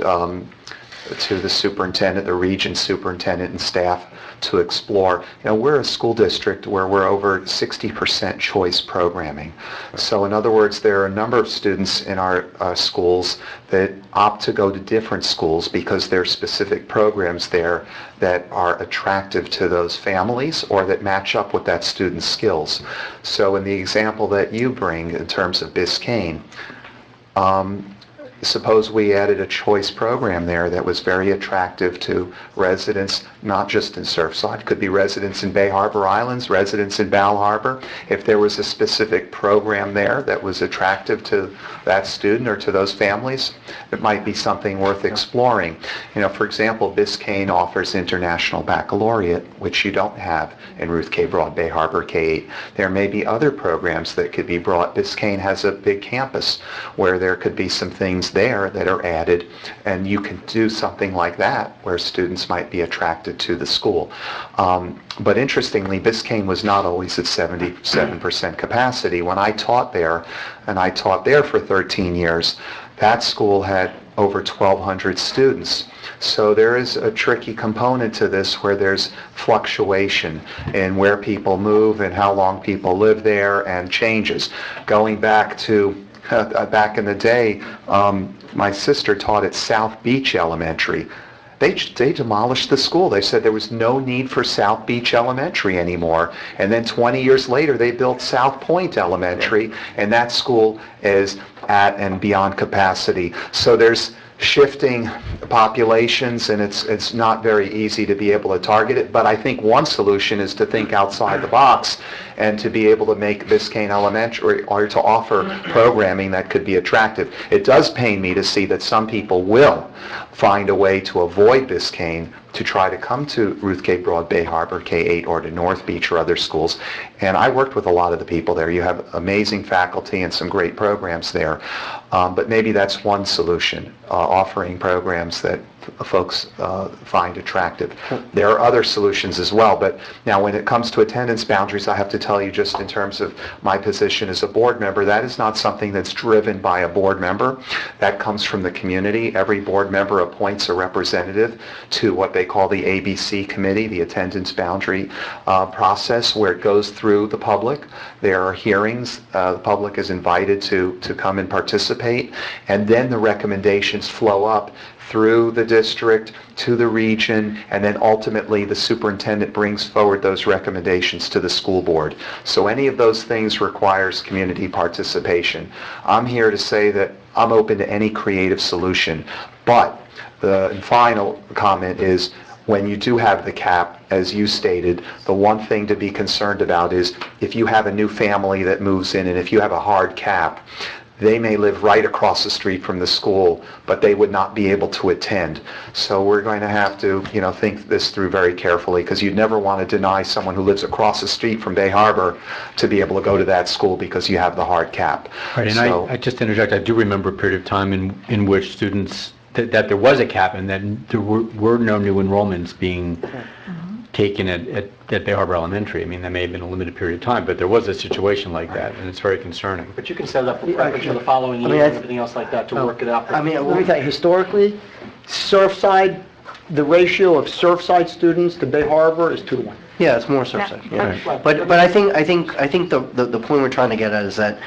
S9: to the superintendent, the region superintendent and staff to explore. We're a school district where we're over 60% choice programming. So in other words, there are a number of students in our schools that opt to go to different schools because there are specific programs there that are attractive to those families or that match up with that student's skills. So in the example that you bring in terms of Biscayne, suppose we added a choice program there that was very attractive to residents not just in Surfside, could be residents in Bay Harbor Islands, residents in Bal Harbor. If there was a specific program there that was attractive to that student or to those families, it might be something worth exploring. You know, for example, Biscayne offers International Baccalaureate, which you don't have in Ruth K. Broad Bay Harbor K-8. There may be other programs that could be brought. Biscayne has a big campus where there could be some things there that are added, and you can do something like that where students might be attracted to the school. But interestingly, Biscayne was not always at 77% capacity. When I taught there, and I taught there for 13 years, that school had over 1,200 students. So there is a tricky component to this where there's fluctuation in where people move and how long people live there, and changes. Going back to back in the day, my sister taught at South Beach Elementary. They demolished the school. They said there was no need for South Beach Elementary anymore. And then 20 years later, they built South Point Elementary, and that school is at and beyond capacity. So there's shifting populations, and it's not very easy to be able to target it. But I think one solution is to think outside the box and to be able to make Biscayne Elementary, or to offer programming that could be attractive. It does pain me to see that some people will find a way to avoid Biscayne to try to come to Ruth K. Broad Bay Harbor K-8 or to North Beach or other schools. And I worked with a lot of the people there. You have amazing faculty and some great programs there. But maybe that's one solution, offering programs that folks find attractive. There are other solutions as well, but now when it comes to attendance boundaries, I have to tell you, just in terms of my position as a board member, that is not something that's driven by a board member. That comes from the community. Every board member appoints a representative to what they call the ABC committee, the attendance boundary process, where it goes through the public. There are hearings. The public is invited to come and participate, and then the recommendations flow up through the district to the region, and then ultimately the superintendent brings forward those recommendations to the school board. So any of those things requires community participation. I'm here to say that I'm open to any creative solution, but the final comment is, when you do have the cap, as you stated, the one thing to be concerned about is if you have a new family that moves in, and if you have a hard cap, they may live right across the street from the school, but they would not be able to attend. So we're going to have to, think this through very carefully, because you'd never want to deny someone who lives across the street from Bay Harbor to be able to go to that school because you have the hard cap.
S6: Right, and so, I just interject, I do remember a period of time in which students, that there was a cap and that there were no new enrollments being taken at Bay Harbor Elementary. I mean, that may have been a limited period of time, but there was a situation like that, and it's very concerning.
S7: But you can set it up for preparation the following year and everything else like that to work it out.
S4: Let me tell you, historically, Surfside, the ratio of Surfside students to Bay Harbor is 2-to-1.
S1: Yeah, it's more Surfside. Yeah. But I think the point we're trying to get at is that,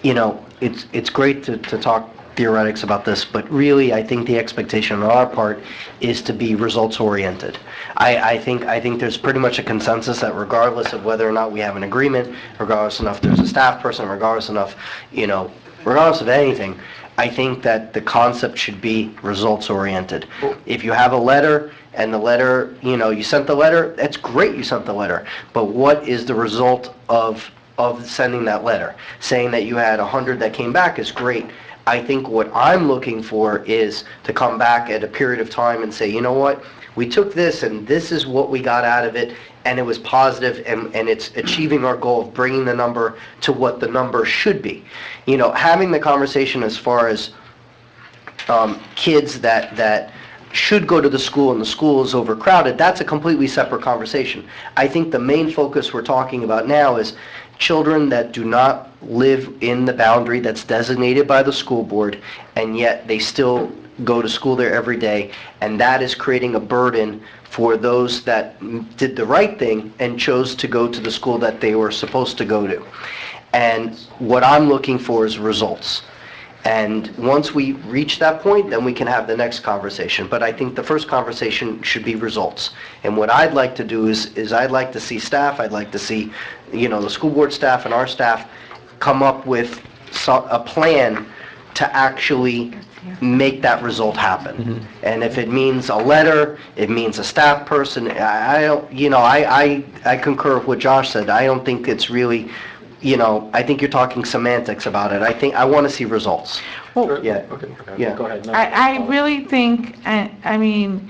S1: it's great to talk theoretics about this, but really I think the expectation on our part is to be results oriented. I think there's pretty much a consensus that regardless of whether or not we have an agreement, regardless of if there's a staff person, regardless of anything, I think that the concept should be results oriented. If you have a letter and the letter, you sent the letter, that's great, you sent the letter, but what is the result of sending that letter? Saying that you had 100 that came back is great. I think what I'm looking for is to come back at a period of time and say, you know what, we took this and this is what we got out of it, and it was positive, and it's achieving our goal of bringing the number to what the number should be. Having the conversation as far as kids that should go to the school and the school is overcrowded, that's a completely separate conversation. I think the main focus we're talking about now is children that do not live in the boundary that's designated by the school board, and yet they still go to school there every day, and that is creating a burden for those that did the right thing and chose to go to the school that they were supposed to go to. And what I'm looking for is results. And once we reach that point, then we can have the next conversation. But I think the first conversation should be results. And what I'd like to do is I'd like to see staff, I'd like to see, the school board staff and our staff come up with a plan to actually make that result happen. And if it means a letter, it means a staff person, I don't, you know, I concur with what Josh said. I don't think it's really, you know, I think you're talking semantics about it. I want to see results.
S3: Well,
S1: Yeah.
S7: Okay,
S1: Yeah.
S7: go ahead. No,
S3: I really think, I mean,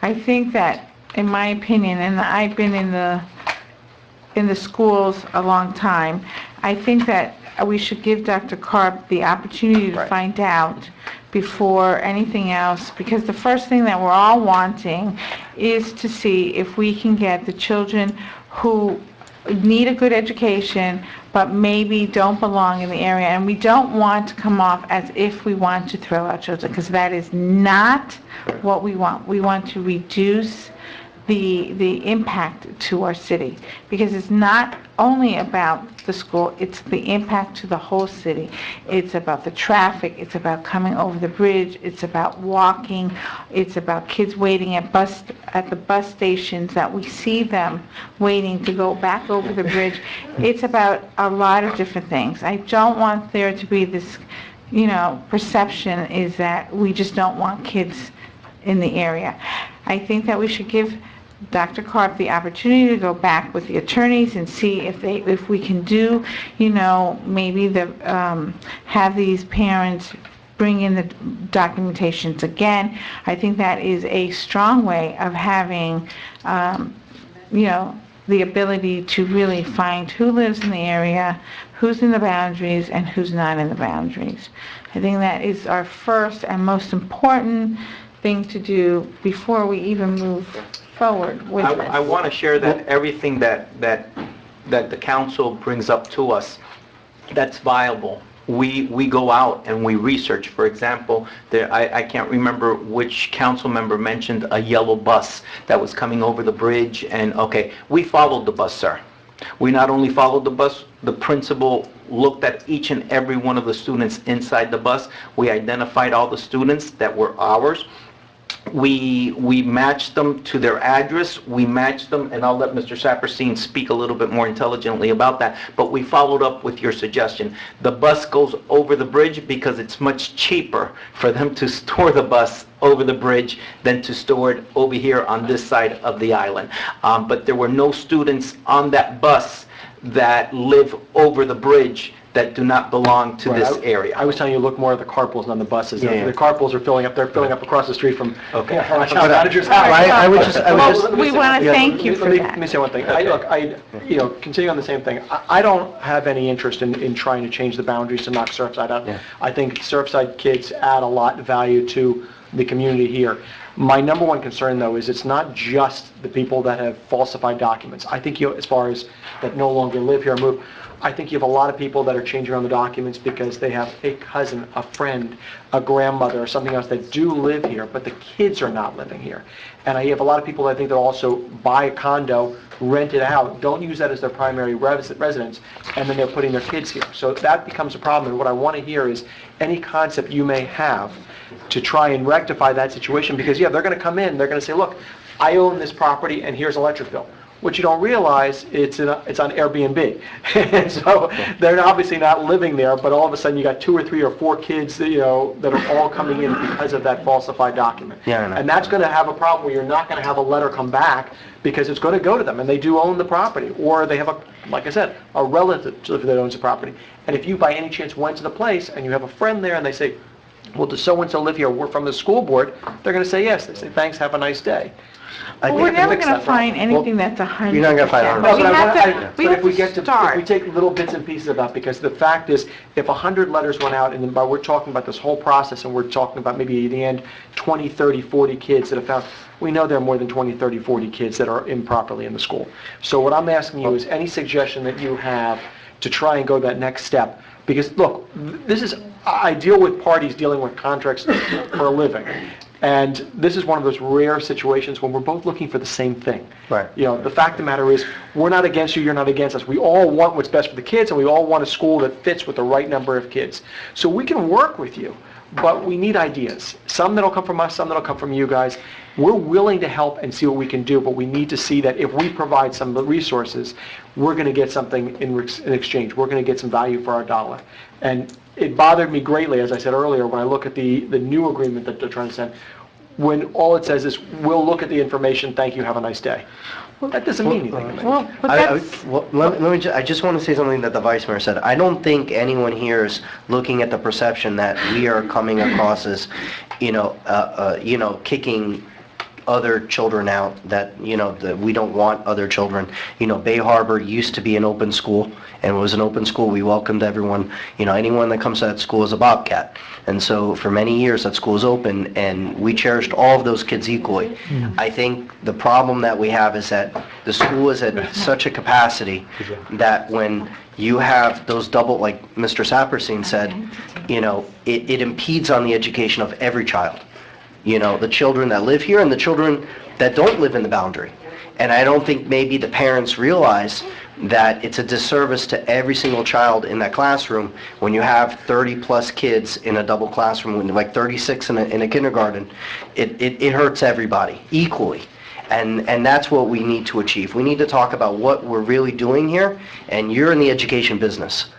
S3: I think that, in my opinion, and I've been in the schools a long time, I think that we should give Dr. Karp the opportunity to
S1: Right.
S3: find out before anything else, because the first thing that we're all wanting is to see if we can get the children who need a good education but maybe don't belong in the area, and we don't want to come off as if we want to throw out children, because that is not what we want. We want to reduce the impact to our city, because it's not only about the school, it's the impact to the whole city. It's about the traffic, it's about coming over the bridge, it's about walking, it's about kids waiting at the bus stations, that we see them waiting to go back over the bridge. It's about a lot of different things. I don't want there to be this, you know, perception is that we just don't want kids in the area. I think that we should give Dr. Karp the opportunity to go back with the attorneys and see if we can do, you know, maybe have these parents bring in the documentations again. I think that is a strong way of having, you know, the ability to really find who lives in the area, who's in the boundaries, and who's not in the boundaries. I think that is our first and most important thing to do before we even move forward with this.
S13: I want to share that everything that the council brings up to us, that's viable. We go out and we research. For example, I can't remember which council member mentioned a yellow bus that was coming over the bridge, and okay, we followed the bus, sir. We not only followed the bus, the principal looked at each and every one of the students inside the bus. We identified all the students that were ours. We matched them to their address, we matched them, and I'll let Mr. Saperstein speak a little bit more intelligently about that, but we followed up with your suggestion. The bus goes over the bridge because it's much cheaper for them to store the bus over the bridge than to store it over here on this side of the island. But there were no students on that bus that live over the bridge that do not belong to this area.
S7: I was telling you, look more at the carpools than the buses.
S1: Yeah.
S7: The carpools are filling up, they're filling up across the street from our
S13: Okay.
S7: town manager's house.
S1: I would just-
S3: We want to thank you for
S7: Let me
S3: that.
S7: say one thing. You know, continuing on the same thing, I don't have any interest in trying to change the boundaries to knock Surfside out.
S1: Yeah.
S7: I think Surfside kids add a lot of value to the community here. My number one concern, though, is it's not just the people that have falsified documents. I think as far as that no longer live here, move, I think you have a lot of people that are changing around the documents because they have a cousin, a friend, a grandmother, or something else that do live here, but the kids are not living here. And I have a lot of people, I think, that also buy a condo, rent it out, don't use that as their primary residence, and then they're putting their kids here. So that becomes a problem, and what I want to hear is any concept you may have to try and rectify that situation, because, yeah, they're going to come in, they're going to say, look, I own this property, and here's an electric bill. What you don't realize, it's on Airbnb. And so they're obviously not living there, but all of a sudden you got 2 or 3 or 4 kids, you know, that are all coming in because of that falsified document.
S1: Yeah, I know.
S7: And that's going to have a problem where you're not going to have a letter come back because it's going to go to them, and they do own the property, or they have like I said, a relative that owns the property. And if you by any chance went to the place and you have a friend there and they say, well, does so-and-so live here? We're from the school board. They're going to say yes. They say, thanks, have a nice day.
S1: I
S3: We're
S1: think-
S3: never
S7: fix
S3: going to
S7: that
S3: find
S7: problem.
S3: anything that's 100%.
S1: You're not gonna find 100%.
S3: But we
S7: but
S3: have
S7: but if we
S3: to
S7: get to, if we
S3: start.
S7: take little bits and pieces about, because the fact is, if 100 letters went out, and then we're talking about this whole process, and we're talking about maybe at the end, 20, 30, 40 kids that have found, we know there are more than 20, 30, 40 kids that are improperly in the school. So what I'm asking you is any suggestion that you have to try and go that next step. Because, look, I deal with parties dealing with contracts for a living. And this is one of those rare situations when we're both looking for the same thing.
S1: Right.
S7: You know, the fact of the matter is, we're not against you, you're not against us. We all want what's best for the kids, and we all want a school that fits with the right number of kids. So we can work with you. but we need ideas. Some that'll come from us, some that'll come from you guys. We're willing to help and see what we can do, but we need to see that if we provide some of the resources, we're going to get something in exchange. We're going to get some value for our dollar. And it bothered me greatly, as I said earlier, when I look at the new agreement that they're trying to send, when all it says is, we'll look at the information, thank you, have a nice day. That doesn't mean anything to me.
S3: Well, but that's...
S1: I just want to say something that the Vice Mayor said. I don't think anyone here is looking at the perception that we are coming across as, kicking other children out, that we don't want other children. Bay Harbor used to be an open school, and it was an open school. We welcomed everyone. Anyone that comes to that school is a Bobcat. And so for many years, that school is open, and we cherished all of those kids equally. I think the problem that we have is that the school is at such a capacity that when you have those double, like Mr. Saperstein said, it impedes on the education of every child. The children that live here and the children that don't live in the boundary. And I don't think maybe the parents realize that it's a disservice to every single child in that classroom when you have 30-plus kids in a double classroom, like 36 in a kindergarten. It hurts everybody equally. And that's what we need to achieve. We need to talk about what we're really doing here, and you're in the education business.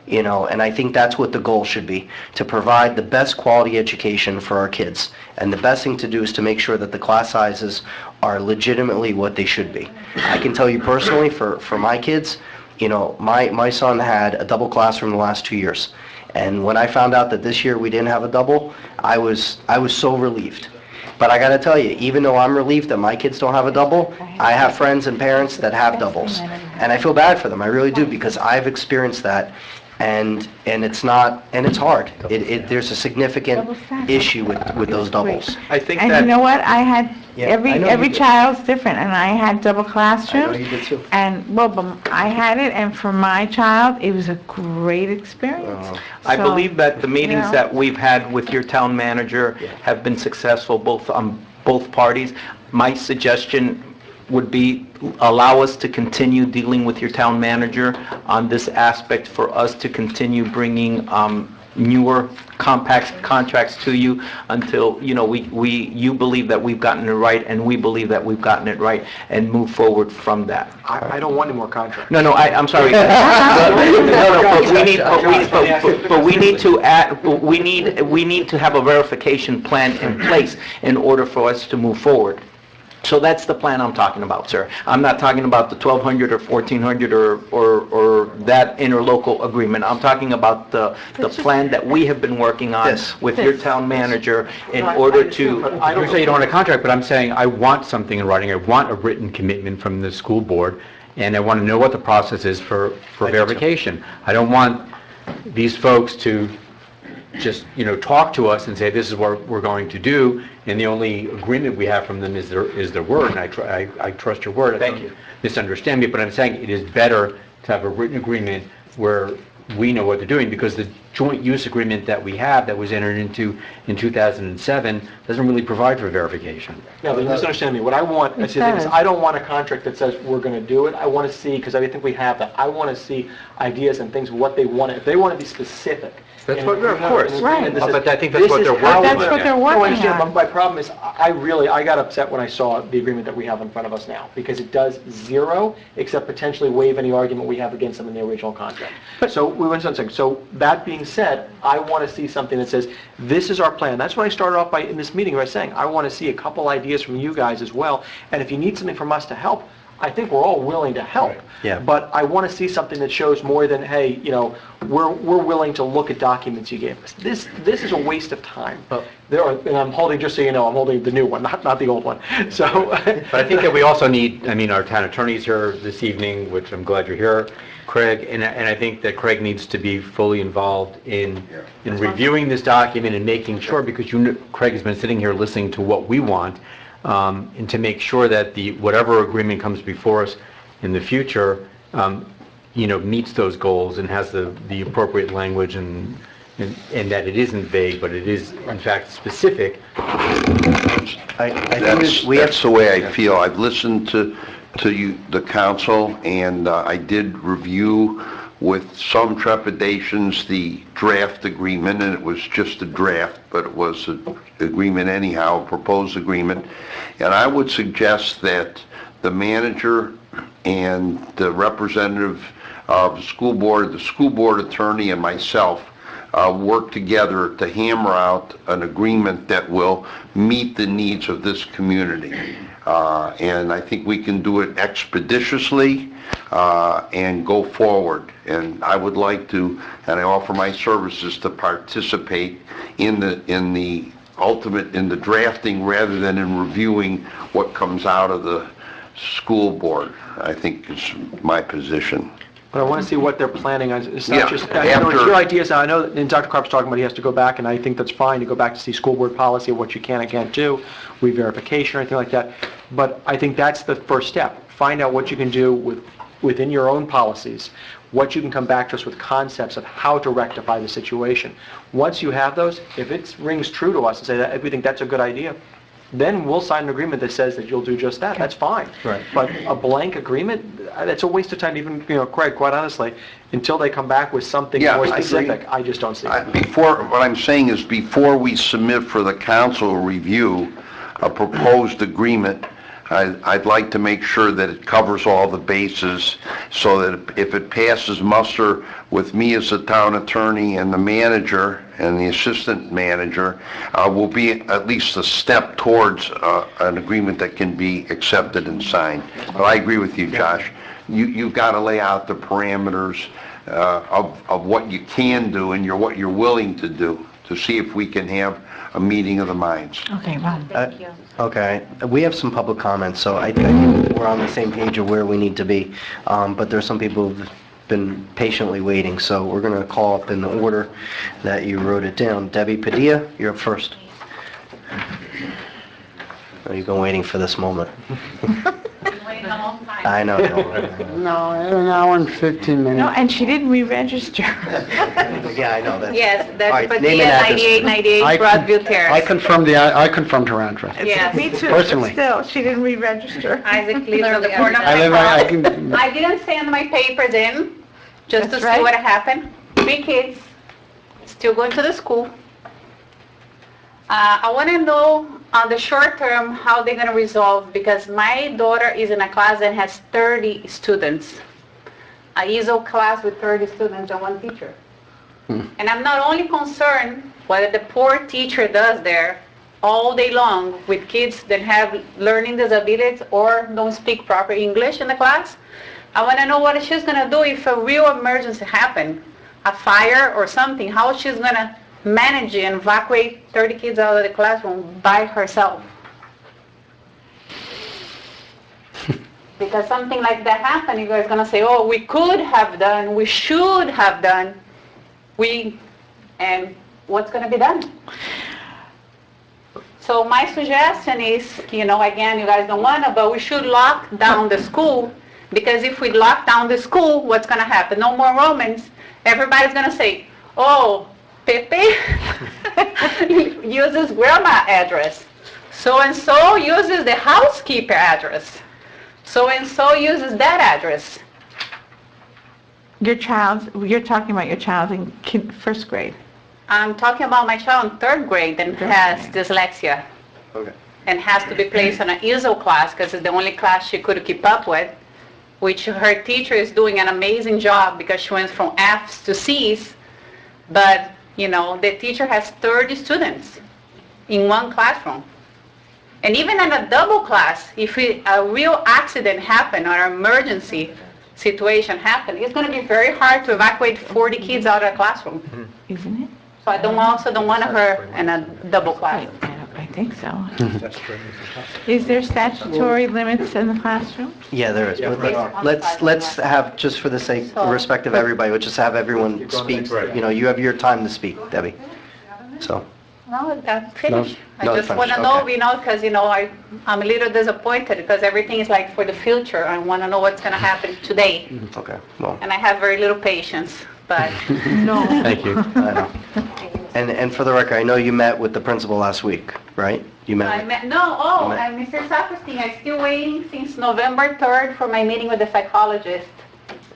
S1: And I think that's what the goal should be, to provide the best quality education for our kids. And the best thing to do is to make sure that the class sizes are legitimately what they should be. I can tell you personally, for my kids, my son had a double classroom the last 2 years. And when I found out that this year we didn't have a double, I was so relieved. But I got to tell you, even though I'm relieved that my kids don't have a double, I have friends and parents that have doubles. And I feel bad for them, I really do, because I've experienced that. And it's hard. There's a significant issue with those doubles.
S13: I think
S3: And
S13: that...
S3: you know what? I had,
S1: Yeah, I know you
S3: every
S1: did.
S3: child's different, and I had double classrooms.
S1: I know you did too.
S3: And, but I had it, and for my child, it was a great experience.
S13: I
S3: So,
S13: believe that the meetings
S3: know.
S13: that we've had with your town manager have been successful, both on both parties. My suggestion would be allow us to continue dealing with your town manager on this aspect, for us to continue bringing newer contracts to you until, you believe that we've gotten it right, and we believe that we've gotten it right, and move forward from that.
S7: I don't want any more contracts.
S13: No, I'm sorry. But we need to add, we need to have a verification plan in place in order for us to move forward. So that's the plan I'm talking about, sir. I'm not talking about the 1,200 or 1,400 or that interlocal agreement. I'm talking about the plan that we have been working on with your town manager in order to...
S6: I don't say you don't want a contract, but I'm saying I want something in writing. I want a written commitment from the school board, and I want to know what the process is for verification. I don't want these folks to just, talk to us and say, this is what we're going to do, and the only agreement we have from them is their word, and I trust your word.
S13: Thank you.
S6: Misunderstand me, but I'm saying it is better to have a written agreement where we know what they're doing, because the joint use agreement that we have that was entered into in 2007 doesn't really provide for verification.
S7: No, but misunderstand me. What I want, is I don't want a contract that says we're going to do it. I want to see, because I think we have that, I want to see ideas and things, what they want. If they want to be specific.
S6: That's what, of course.
S3: Right.
S6: But I think that's what they're working on.
S3: That's what they're working
S7: No, I understand.
S3: on.
S7: My problem is, I got upset when I saw the agreement that we have in front of us now, because it does zero, except potentially waive any argument we have against them in the original contract. So we went to something. So that being said, I want to see something that says, this is our plan. That's what I started off in this meeting by saying, I want to see a couple ideas from you guys as well. And if you need something from us to help, I think we're all willing to help.
S1: Right. Yeah.
S7: But I want to see something that shows more than, hey, we're willing to look at documents you gave us. This is a waste of time. And I'm holding, just so you know, I'm holding the new one, not the old one. So.
S6: But I think that we also need, our town attorney's here this evening, which I'm glad you're here, Craig, and I think that Craig needs to be fully involved in reviewing this document and making sure, because Craig has been sitting here listening to what we want, and to make sure that whatever agreement comes before us in the future, meets those goals and has the appropriate language, and that it isn't vague, but it is in fact specific.
S14: That's the way I feel. I've listened to you, the council, and I did review with some trepidations, the draft agreement, and it was just a draft, but it was an agreement anyhow, a proposed agreement. And I would suggest that the manager and the representative of the school board attorney, and myself work together to hammer out an agreement that will meet the needs of this community. And I think we can do it expeditiously and go forward. And I would like to, and I offer my services to participate in the ultimate, in the drafting rather than in reviewing what comes out of the school board, I think is my position.
S7: But I want to see what they're planning on. It's not
S14: Yeah,
S7: just, I know it's
S14: after-
S7: your ideas, and I know, and Dr. Karp's talking about he has to go back, and I think that's fine to go back to see school board policy of what you can and can't do, re-verification or anything like that. But I think that's the first step. Find out what you can do within your own policies, what you can come back to us with concepts of how to rectify the situation. Once you have those, if it rings true to us and say that if we think that's a good idea, then we'll sign an agreement that says that you'll do just that. That's fine.
S5: Right.
S7: But a blank agreement, that's a waste of time, even, Craig, quite honestly, until they come back with something
S14: Yeah,
S7: more
S14: I agree.
S7: specific, I just don't see it.
S14: What I'm saying is before we submit for the council review a proposed agreement, I'd like to make sure that it covers all the bases so that if it passes muster with me as the town attorney and the manager and the assistant manager, will be at least a step towards an agreement that can be accepted and signed. But I agree with you, Josh. You've got to lay out the parameters of what you can do and what you're willing to do to see if we can have a meeting of the minds.
S3: Okay, Ron.
S8: Thank you.
S1: Okay, we have some public comments, so I think we're on the same page of where we need to be. But there's some people who've been patiently waiting, so we're going to call up in the order that you wrote it down. Debbie Padilla, you're up first. Oh, you've been waiting for this moment. I know.
S4: No, an hour and 15 minutes.
S3: No, and she didn't re-register.
S1: Yeah, I know that.
S15: Yes,
S1: All
S15: that's
S1: right, name
S15: Padilla,
S1: and address.
S15: 9898 Broadview Terrace.
S4: I confirmed her address.
S15: Yes.
S3: Me too, but
S4: Personally.
S3: still, she didn't re-register.
S15: Isaac lives on the corner of
S4: I live,
S15: my
S4: I
S15: house.
S4: can,
S15: I didn't send my papers in, just
S3: That's
S15: to
S3: right.
S15: see what happened. 3 kids, still going to the school. I want to know on the short term how they're going to resolve, because my daughter is in a class that has 30 students. A ESOL class with 30 students and 1 teacher. And I'm not only concerned what the poor teacher does there all day long with kids that have learning disabilities or don't speak proper English in the class. I want to know what she's going to do if a real emergency happen, a fire or something, how she's going to manage and evacuate 30 kids out of the classroom by herself. Because something like that happened, you guys are going to say, oh, we could have done, we should have done, and what's going to be done? So my suggestion is, again, you guys don't want to, but we should lock down the school, because if we lock down the school, what's going to happen? No more Romans. Everybody's going to say, oh, Pepe uses grandma address. So-and-so uses the housekeeper address. So-and-so uses that address.
S3: You're talking about your child in first grade.
S15: I'm talking about my child in 3rd grade that has dyslexia.
S1: Okay.
S15: And has to be placed on an ESOL class because it's the only class she could keep up with, which her teacher is doing an amazing job because she went from F's to C's, but the teacher has 30 students in 1 classroom. And even in a double class, if a real accident happen or an emergency situation happen, it's going to be very hard to evacuate 40 kids out of a classroom.
S3: Isn't it?
S15: So I also don't want her in a double class.
S3: I think so. Is there statutory limits in the classroom?
S1: Yeah, there is. But let's have, just for the sake, respect of everybody, let's just have everyone speak. You have your time to speak, Debbie. So.
S15: No, I'm finished.
S1: No,
S15: I just
S1: finish,
S15: want to know,
S1: okay.
S15: because, I'm a little disappointed because everything is like for the future. I want to know what's going to happen today.
S1: Okay, well,
S15: And I have very little patience, but
S3: No.
S6: Thank you.
S1: I know. And for the record, I know you met with the principal last week, right? You met with...
S15: Mr. Saperstein, I'm still waiting since November 3rd for my meeting with the psychologist.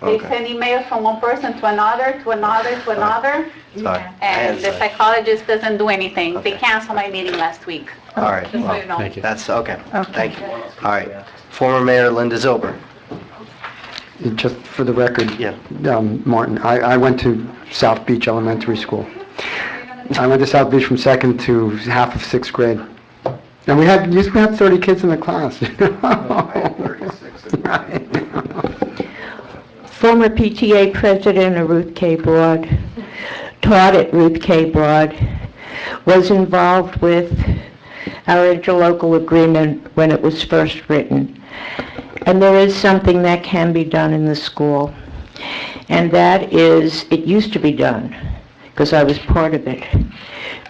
S15: They
S1: Okay.
S15: send emails from one person to another, to another, to another,
S1: Sorry.
S15: and the psychologist doesn't do anything. They
S1: Okay.
S15: canceled my meeting last week.
S1: All right.
S15: Just so you know.
S6: Thank you.
S1: That's, okay. Thank you. All right. Former Mayor Linda Zilber.
S4: Just for the record,
S1: Yeah.
S4: Martin, I went to South Beach Elementary School. I went to South Beach from second to half of sixth grade. And we used to have 30 kids in the class.
S16: Former PTA President of Ruth K. Broad, taught at Ruth K. Broad, was involved with our interlocal agreement when it was first written. And there is something that can be done in the school, and that is, it used to be done, because I was part of it.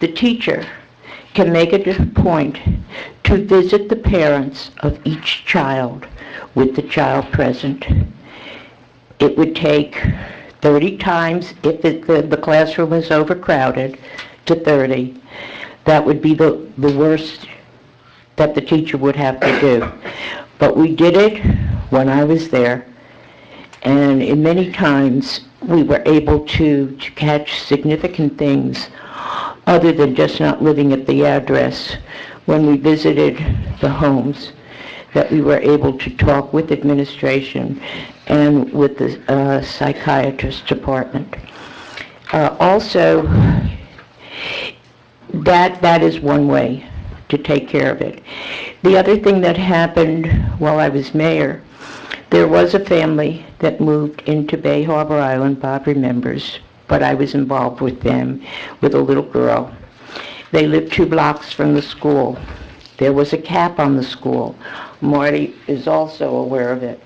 S16: The teacher can make it a point to visit the parents of each child with the child present. It would take 30 times, if the classroom is overcrowded, to 30. That would be the worst that the teacher would have to do. But we did it when I was there, and in many times we were able to catch significant things other than just not living at the address. When we visited the homes, that we were able to talk with administration and with the psychiatrist department. Also, that is one way to take care of it. The other thing that happened while I was mayor, there was a family that moved into Bay Harbor Island, Bob remembers, but I was involved with them, with a little girl. They lived 2 blocks from the school. There was a cap on the school. Marty is also aware of it,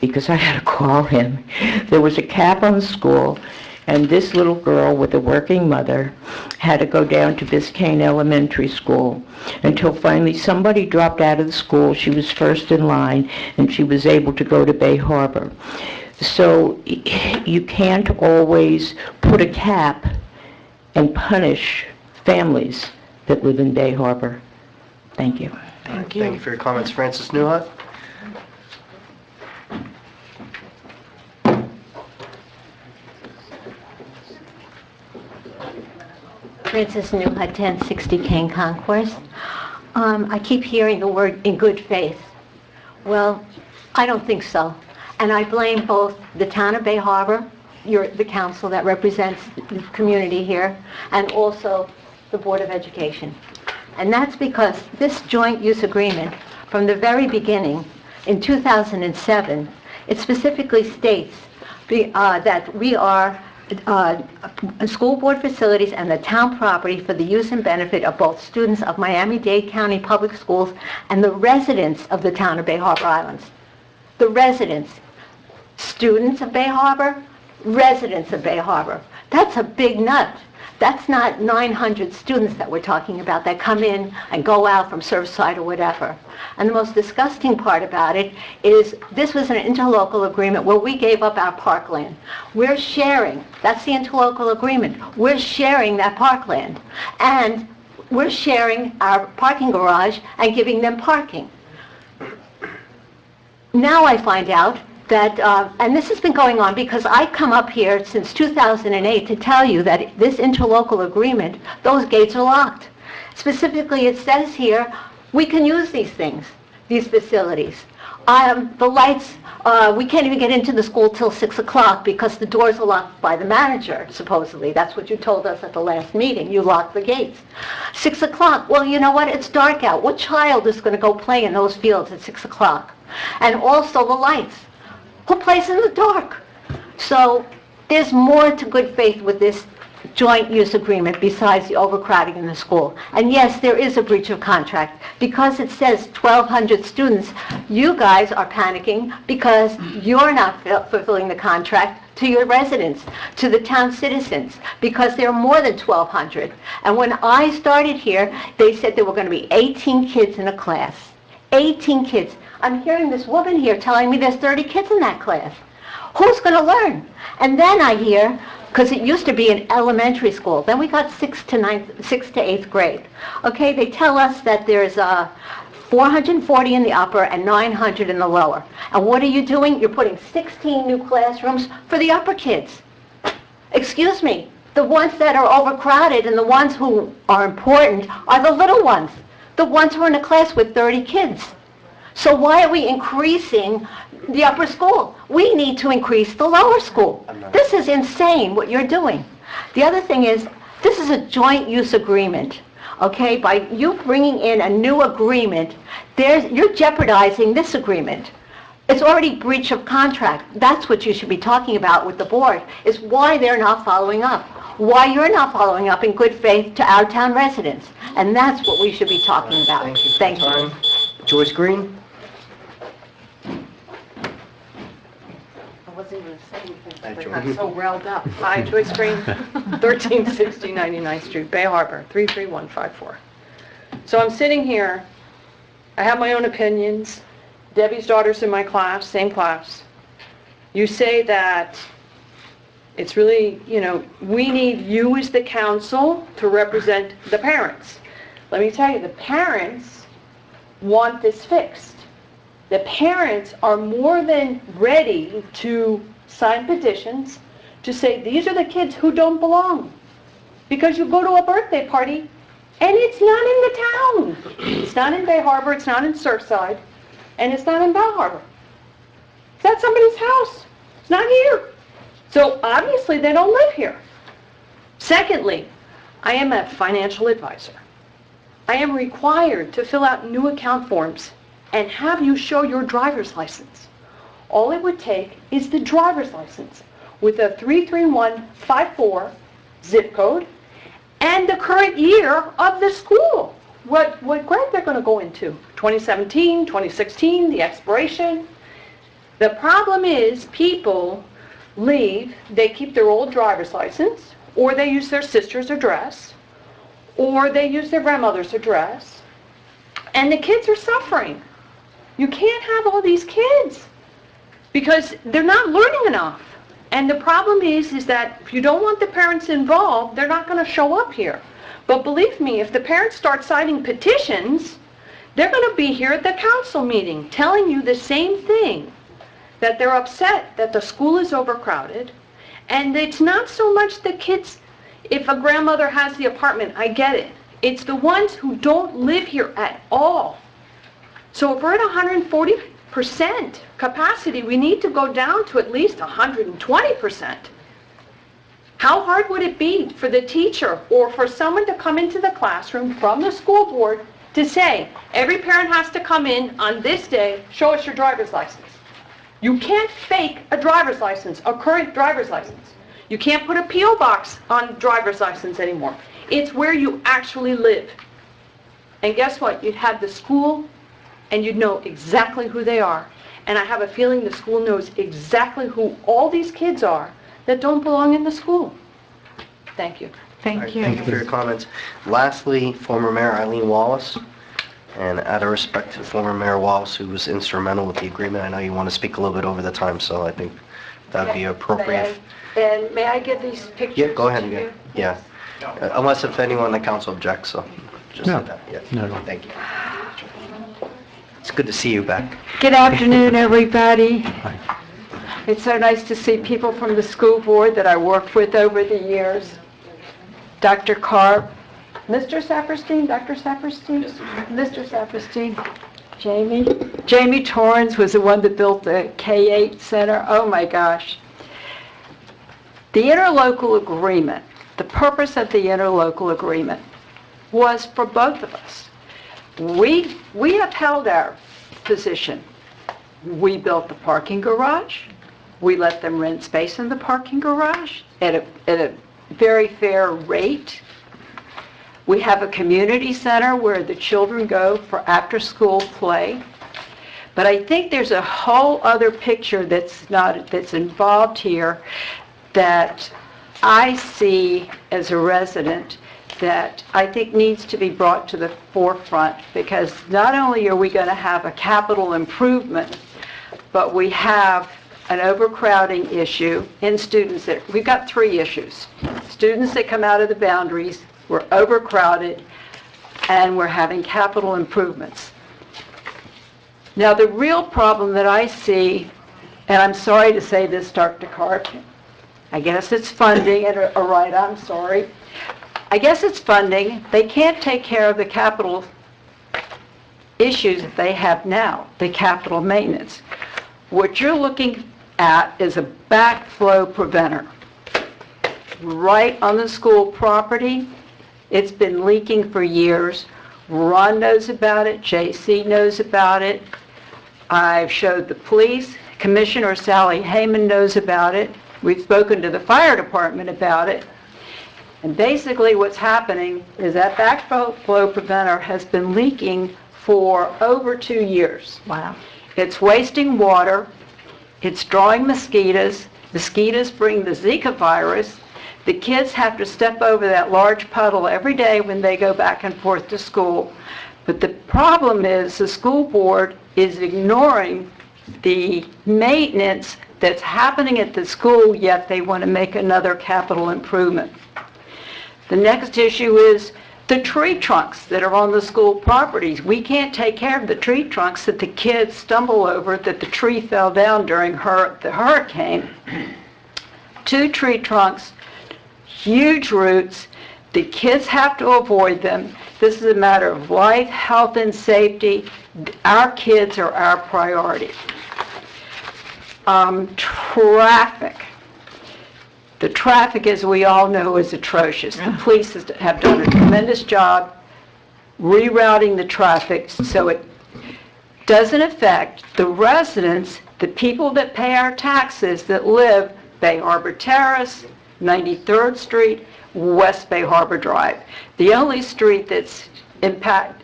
S16: because I had to call him. There was a cap on the school, and this little girl with a working mother had to go down to Biscayne Elementary School until finally somebody dropped out of the school. She was first in line, and she was able to go to Bay Harbor. So you can't always put a cap and punish families that live in Bay Harbor. Thank you.
S1: Thank you for your comments. Francis Newhut?
S17: Francis Newhut, 1060 Kane Concourse. I keep hearing the word "in good faith." Well, I don't think so. And I blame both the town of Bay Harbor, the council that represents the community here, and also the Board of Education. And that's because this joint use agreement, from the very beginning, in 2007, it specifically states that we are school board facilities and the town property for the use and benefit of both students of Miami-Dade County Public Schools and the residents of the town of Bay Harbor Islands. The residents, students of Bay Harbor, residents of Bay Harbor. That's a big nut. That's not 900 students that we're talking about that come in and go out from Surfside or whatever. And the most disgusting part about it is this was an interlocal agreement where we gave up our parkland. We're sharing, that's the interlocal agreement, we're sharing that parkland. And we're sharing our parking garage and giving them parking. Now I find out that, and this has been going on because I come up here since 2008 to tell you that this interlocal agreement, those gates are locked. Specifically, it says here, we can use these things, these facilities. The lights, we can't even get into the school till 6 o'clock because the doors are locked by the manager, supposedly. That's what you told us at the last meeting. You locked the gates. 6 o'clock, well, you know what? It's dark out. What child is going to go play in those fields at 6 o'clock? And also the lights. Who plays in the dark? So there's more to good faith with this joint use agreement besides the overcrowding in the school. And yes, there is a breach of contract. Because it says 1,200 students, you guys are panicking because you're not fulfilling the contract to your residents, to the town citizens, because there are more than 1,200. And when I started here, they said there were going to be 18 kids in a class. 18 kids. I'm hearing this woman here telling me there's 30 kids in that class. Who's going to learn? And then I hear, because it used to be an elementary school, then we got 6th to 8th grade. Okay, they tell us that there's 440 in the upper and 900 in the lower. And what are you doing? You're putting 16 new classrooms for the upper kids. Excuse me, the ones that are overcrowded and the ones who are important are the little ones, the ones who are in a class with 30 kids. So why are we increasing the upper school? We need to increase the lower school. This is insane what you're doing. The other thing is, this is a joint use agreement. Okay, by you bringing in a new agreement, you're jeopardizing this agreement. It's already breach of contract. That's what you should be talking about with the board, is why they're not following up. Why you're not following up in good faith to our town residents. And that's what we should be talking about.
S1: Thank you.
S17: Thank you.
S1: Joyce Green?
S12: I wasn't going to say anything,
S1: Hi,
S12: but I
S1: Joyce.
S12: got so riled up. Hi, Joyce Green, 1360 99th Street, Bay Harbor, 33154. So I'm sitting here, I have my own opinions. Debbie's daughter's in my class, same class. You say that it's really, we need you as the council to represent the parents. Let me tell you, the parents want this fixed. The parents are more than ready to sign petitions to say these are the kids who don't belong. Because you go to a birthday party and it's not in the town. It's not in Bay Harbor, it's not in Surfside, and it's not in Bell Harbor. It's at somebody's house. It's not here. So obviously they don't live here. Secondly, I am a financial advisor. I am required to fill out new account forms and have you show your driver's license. All it would take is the driver's license with a 33154 zip code and the current year of the school. What grade they're going to go into. 2017, 2016, the expiration. The problem is people leave, they keep their old driver's license, or they use their sister's address, or they use their grandmother's address, and the kids are suffering. You can't have all these kids because they're not learning enough. And the problem is that if you don't want the parents involved, they're not going to show up here. But believe me, if the parents start signing petitions, they're going to be here at the council meeting telling you the same thing, that they're upset that the school is overcrowded. And it's not so much the kids, if a grandmother has the apartment, I get it. It's the ones who don't live here at all. So if we're at 140% capacity, we need to go down to at least 120%. How hard would it be for the teacher or for someone to come into the classroom from the school board to say, every parent has to come in on this day, show us your driver's license. You can't fake a driver's license, a current driver's license. You can't put a P.O. box on driver's license anymore. It's where you actually live. And guess what? You'd have the school and you'd know exactly who they are. And I have a feeling the school knows exactly who all these kids are that don't belong in the school. Thank you.
S1: All right, thank you for your comments. Lastly, former Mayor Eileen Wallace. And out of respect to former Mayor Wallace, who was instrumental with the agreement, I know you want to speak a little bit over the time, so I think that'd be appropriate.
S12: And may I give these pictures?
S1: Yeah, go ahead.
S12: to you?
S1: Yeah. Unless if anyone in the council objects, so just
S6: No.
S1: like that. Yeah.
S6: No.
S1: Thank you. It's good to see you back.
S18: Good afternoon, everybody. It's so nice to see people from the school board that I worked with over the years. Dr. Karp, Mr. Saperstein, Dr. Saperstein, Mr. Saperstein, Jamie Torrance was the one that built the K-8 Center. Oh my gosh. The interlocal agreement, the purpose of the interlocal agreement was for both of us. We upheld our position. We built the parking garage. We let them rent space in the parking garage at a very fair rate. We have a community center where the children go for after-school play. But I think there's a whole other picture that's involved here that I see as a resident that I think needs to be brought to the forefront, because not only are we going to have a capital improvement, but we have an overcrowding issue in students. We've got three issues. Students that come out of the boundaries, we're overcrowded, and we're having capital improvements. Now, the real problem that I see, and I'm sorry to say this, Dr. Carp, I guess it's funding, and all right, I'm sorry. I guess it's funding. They can't take care of the capital issues that they have now, the capital maintenance. What you're looking at is a backflow preventer. Right on the school property, it's been leaking for years. Ron knows about it, JC knows about it. I've showed the police, Commissioner Sally Heyman knows about it. We've spoken to the fire department about it. And basically what's happening is that backflow preventer has been leaking for over 2 years.
S3: Wow.
S18: It's wasting water, it's drawing mosquitoes, mosquitoes bring the Zika virus. The kids have to step over that large puddle every day when they go back and forth to school. But the problem is the school board is ignoring the maintenance that's happening at the school, yet they want to make another capital improvement. The next issue is the tree trunks that are on the school properties. We can't take care of the tree trunks that the kids stumble over, that the tree fell down during the hurricane. 2 tree trunks, huge roots. The kids have to avoid them. This is a matter of life, health, and safety. Our kids are our priority. Traffic. The traffic, as we all know, is atrocious. The police have done a tremendous job rerouting the traffic so it doesn't affect the residents, the people that pay our taxes that live Bay Harbor Terrace, 93rd Street, West Bay Harbor Drive. The only street that's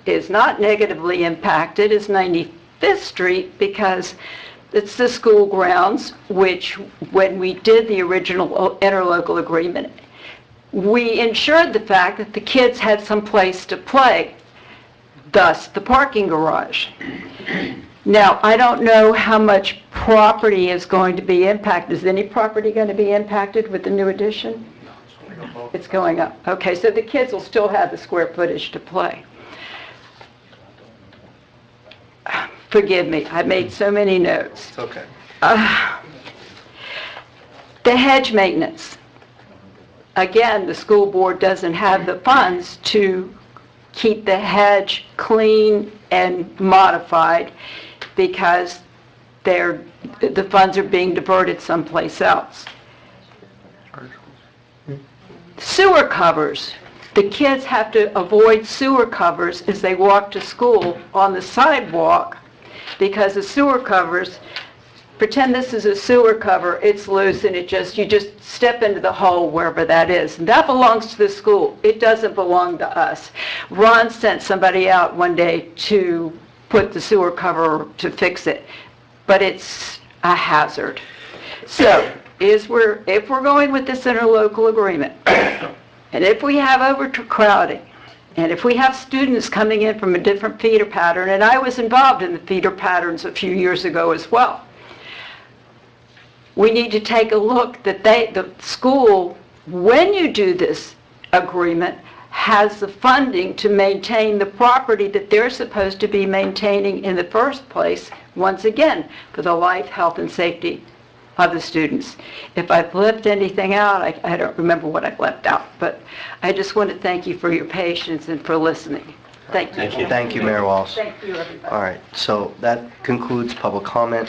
S18: is not negatively impacted is 95th Street because it's the school grounds, which when we did the original interlocal agreement, we ensured the fact that the kids had some place to play, thus the parking garage. Now, I don't know how much property is going to be impacted. Is any property going to be impacted with the new addition? It's going up. Okay, so the kids will still have the square footage to play. Forgive me, I made so many notes.
S1: It's okay.
S18: The hedge maintenance. Again, the school board doesn't have the funds to keep the hedge clean and modified because the funds are being diverted someplace else. Sewer covers. The kids have to avoid sewer covers as they walk to school on the sidewalk because the sewer covers, pretend this is a sewer cover, it's loose and you just step into the hole wherever that is. And that belongs to the school. It doesn't belong to us. Ron sent somebody out one day to put the sewer cover to fix it, but it's a hazard. So, if we're going with this interlocal agreement, and if we have overcrowding, and if we have students coming in from a different feeder pattern, and I was involved in the feeder patterns a few years ago as well, we need to take a look that the school, when you do this agreement, has the funding to maintain the property that they're supposed to be maintaining in the first place, once again, for the life, health, and safety of the students. If I've left anything out, I don't remember what I've left out, but I just want to thank you for your patience and for listening. Thank you.
S1: Thank you, Mayor Wallace.
S18: Thank you, everybody.
S1: All right, so that concludes public comment.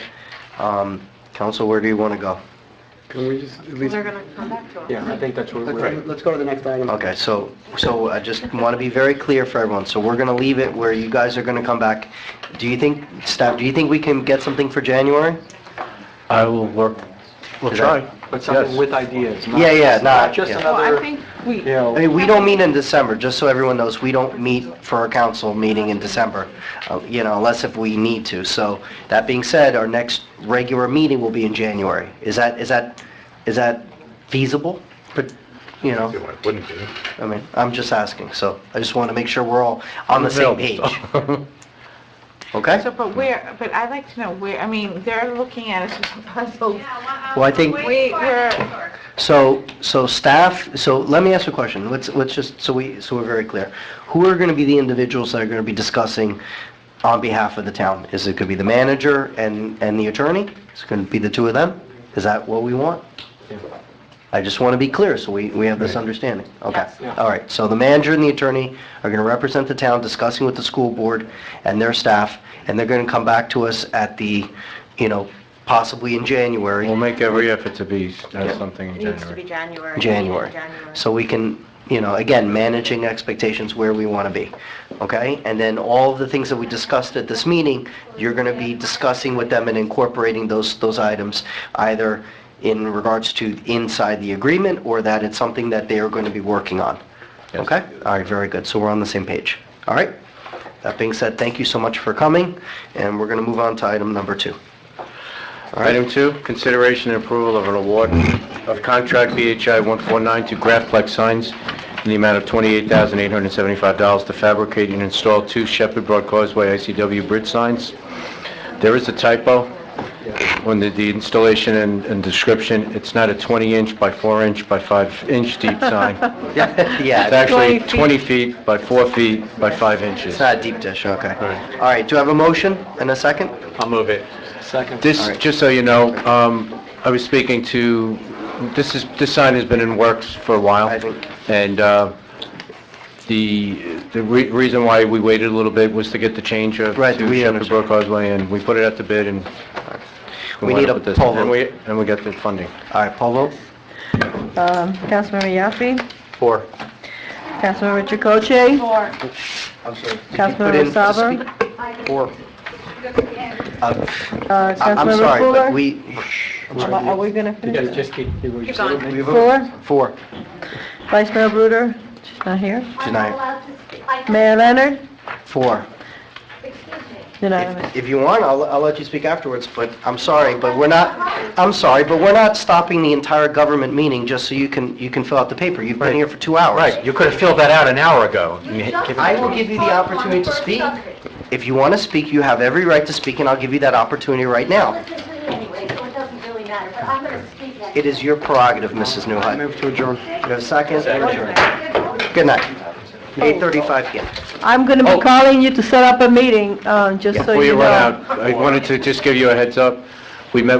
S1: Council, where do you want to go?
S4: Can we just at least...
S8: They're going to come back to us.
S7: Yeah, I think that's what we're...
S4: Let's go to the next item.
S1: Okay, so I just want to be very clear for everyone. So we're going to leave it where you guys are going to come back. Do you think, staff, do you think we can get something for January?
S5: I will work, we'll try.
S7: But something
S5: Yes.
S7: with ideas.
S1: Not
S7: just
S1: yeah.
S7: another,
S3: I think we,
S7: you know...
S1: I mean, we don't meet in December, just so everyone knows, we don't meet for a council meeting in December, unless if we need to. So, that being said, our next regular meeting will be in January. Is that feasible? But,
S6: It wouldn't be.
S1: I mean, I'm just asking, so I just want to make sure we're all on the same page. Okay?
S3: so, but I'd like to know where, I mean, they're looking at us as puzzled.
S1: Well, I think,
S3: We're,
S1: so staff, so let me ask you a question. Let's just, so we're very clear. Who are going to be the individuals that are going to be discussing on behalf of the town? Is it going to be the manager and the attorney? Is it going to be the two of them? Is that what we want? I just want to be clear, so we have this understanding. Okay. All right, so the manager and the attorney are going to represent the town, discussing with the school board and their staff, and they're going to come back to us at the, possibly in January.
S5: We'll make every effort to be something in
S8: It needs to be
S5: January.
S8: January.
S1: So we can, again, managing expectations where we want to be, okay? And then all of the things that we discussed at this meeting, you're going to be discussing with them and incorporating those items, either in regards to inside the agreement, or that it's something that they are going to be working on.
S5: Yes.
S1: Okay? All right, very good. So we're on the same page. All right? That being said, thank you so much for coming, and we're going to move on to item number 2. All right.
S5: Item 2, consideration and approval of an award of contract BHI 149 to Graphplex Signs in the amount of $28,875 to fabricate and install 2 Shepherd Broad Causeway ICW bridge signs. There is a typo on the installation and description. It's not a 20-inch by 4-inch by 5-inch deep sign.
S1: Yeah.
S5: It's actually 20 feet by 4 feet by 5 inches.
S1: It's not a deep dish, okay. All right, do I have a motion and a second?
S6: I'll move it.
S7: Second.
S5: This,
S1: All right.
S5: just so you know, I was speaking to, this sign has been in works for a while.
S1: I think.
S5: And the reason why we waited a little bit was to get the change of
S1: Right,
S5: to
S1: we
S5: Shepherd
S1: understand.
S5: Brook Causeway, and we put it at the bid, and
S1: We
S5: went
S1: need
S5: up
S1: a
S5: with this.
S1: poll vote.
S5: And we got the funding.
S1: All right, poll vote?
S19: Councilmember Yaffe?
S5: 4.
S19: Councilmember Chakotay?
S1: I'm sorry.
S19: Councilmember Salver?
S5: 4.
S1: I'm
S19: Councilmember
S1: sorry,
S19: Fuller?
S1: but we...
S19: Are we going to finish?
S7: Just keep
S8: Keep going.
S19: 4?
S1: 4.
S19: Vice Mayor Bruder? She's not here.
S1: Tonight.
S19: Mayor Leonard?
S1: 4.
S19: Unanimous.
S1: If you want, I'll let you speak afterwards, but I'm sorry, but we're not stopping the entire government meeting just so you can fill out the paper. You've been here for 2 hours.
S6: Right, you could have filled that out an hour ago.
S1: I will give you the opportunity to speak. If you want to speak, you have every right to speak, and I'll give you that opportunity right now.
S17: Anyway, so it doesn't really matter, but I'm going to speak.
S1: It is your prerogative, Mrs. Newhut.
S4: Move to adjourn.
S1: Do you have a second? Good night. 8:35 p.m.
S19: I'm going to be calling you to set up a meeting, just so
S5: Before
S19: you
S5: you
S19: know.
S5: run out, I wanted to just give you a heads up. We met